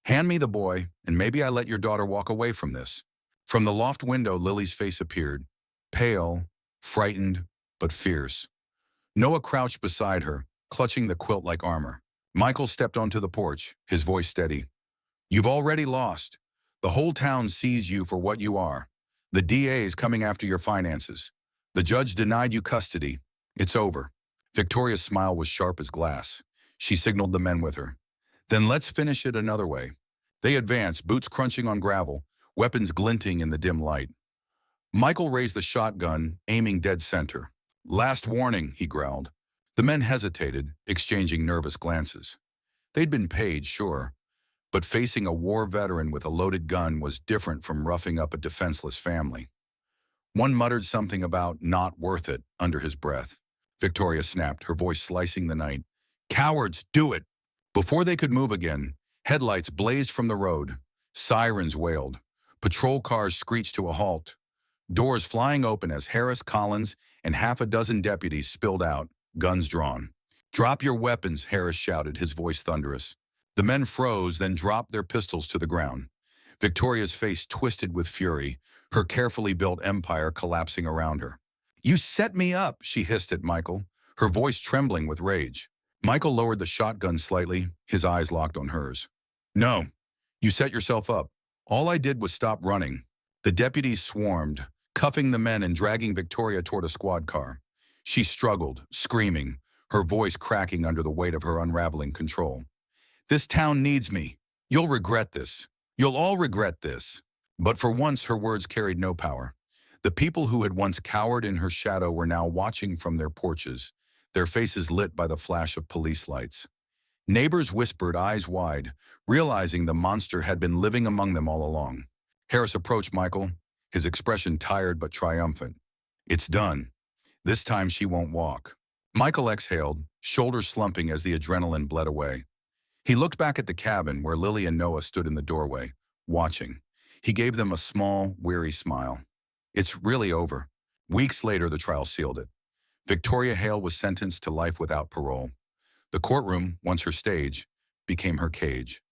Hand me the boy, and maybe I let your daughter walk away from this. From the loft window, Lily's face appeared, pale, frightened, but fierce. Noah crouched beside her, clutching the quilt like armor. Michael stepped onto the porch, his voice steady. You've already lost. The whole town sees you for what you are. The DA is coming after your finances. The judge denied you custody. It's over. Victoria's smile was sharp as glass. She signaled the men with her. Then let's finish it another way. They advanced, boots crunching on gravel, weapons glinting in the dim light. Michael raised the shotgun, aiming dead center. Last warning, he growled. The men hesitated, exchanging nervous glances. They'd been paid, sure, but facing a war veteran with a loaded gun was different from roughing up a defenseless family. One muttered something about not worth it under his breath. Victoria snapped, her voice slicing the night. Cowards, do it! Before they could move again, headlights blazed from the road. Sirens wailed. Patrol cars screeched to a halt. Doors flying open as Harris, Collins, and half a dozen deputies spilled out, guns drawn. "Drop your weapons," Harris shouted, his voice thunderous. The men froze, then dropped their pistols to the ground. Victoria's face twisted with fury, her carefully built empire collapsing around her. "You set me up," she hissed at Michael, her voice trembling with rage. Michael lowered the shotgun slightly, his eyes locked on hers. "No, you set yourself up. All I did was stop running." The deputies swarmed, cuffing the men and dragging Victoria toward a squad car. She struggled, screaming, her voice cracking under the weight of her unraveling control. "This town needs me. You'll regret this. You'll all regret this." But for once, her words carried no power. The people who had once cowered in her shadow were now watching from their porches, their faces lit by the flash of police lights. Neighbors whispered, eyes wide, realizing the monster had been living among them all along. Harris approached Michael, his expression tired but triumphant. "It's done. This time she won't walk." Michael exhaled, shoulders slumping as the adrenaline bled away. He looked back at the cabin where Lily and Noah stood in the doorway, watching. He gave them a small, weary smile. "It's really over." Weeks later, the trial sealed it. Victoria Hale was sentenced to life without parole. The courtroom, once her stage, became her cage.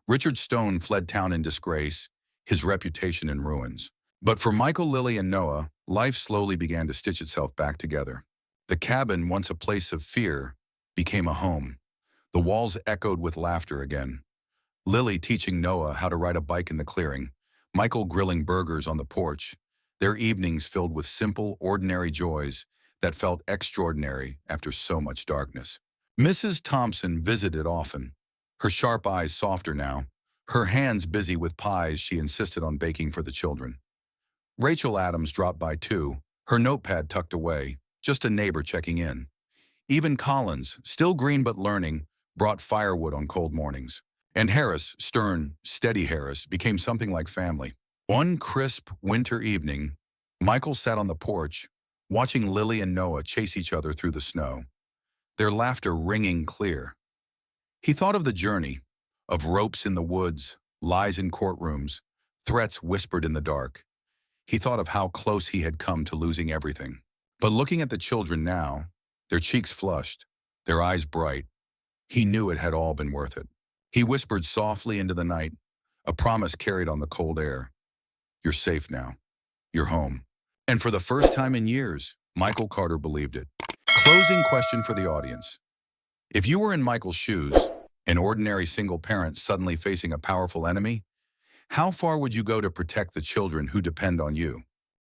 Richard Stone fled town in disgrace, his reputation in ruins. But for Michael, Lily, and Noah, life slowly began to stitch itself back together. The cabin, once a place of fear, became a home. The walls echoed with laughter again. Lily teaching Noah how to ride a bike in the clearing, Michael grilling burgers on the porch, their evenings filled with simple, ordinary joys that felt extraordinary after so much darkness. Mrs. Thompson visited often, her sharp eyes softer now, her hands busy with pies she insisted on baking for the children. Rachel Adams dropped by too, her notepad tucked away, just a neighbor checking in. Even Collins, still green but learning, brought firewood on cold mornings. And Harris, stern, steady Harris, became something like family. One crisp winter evening, Michael sat on the porch, watching Lily and Noah chase each other through the snow, their laughter ringing clear. He thought of the journey, of ropes in the woods, lies in courtrooms, threats whispered in the dark. He thought of how close he had come to losing everything. But looking at the children now, their cheeks flushed, their eyes bright, he knew it had all been worth it. He whispered softly into the night, a promise carried on the cold air. "You're safe now. You're home." And for the first time in years, Michael Carter believed it. Closing question for the audience. If you were in Michael's shoes, an ordinary single parent suddenly facing a powerful enemy, how far would you go to protect the children who depend on you?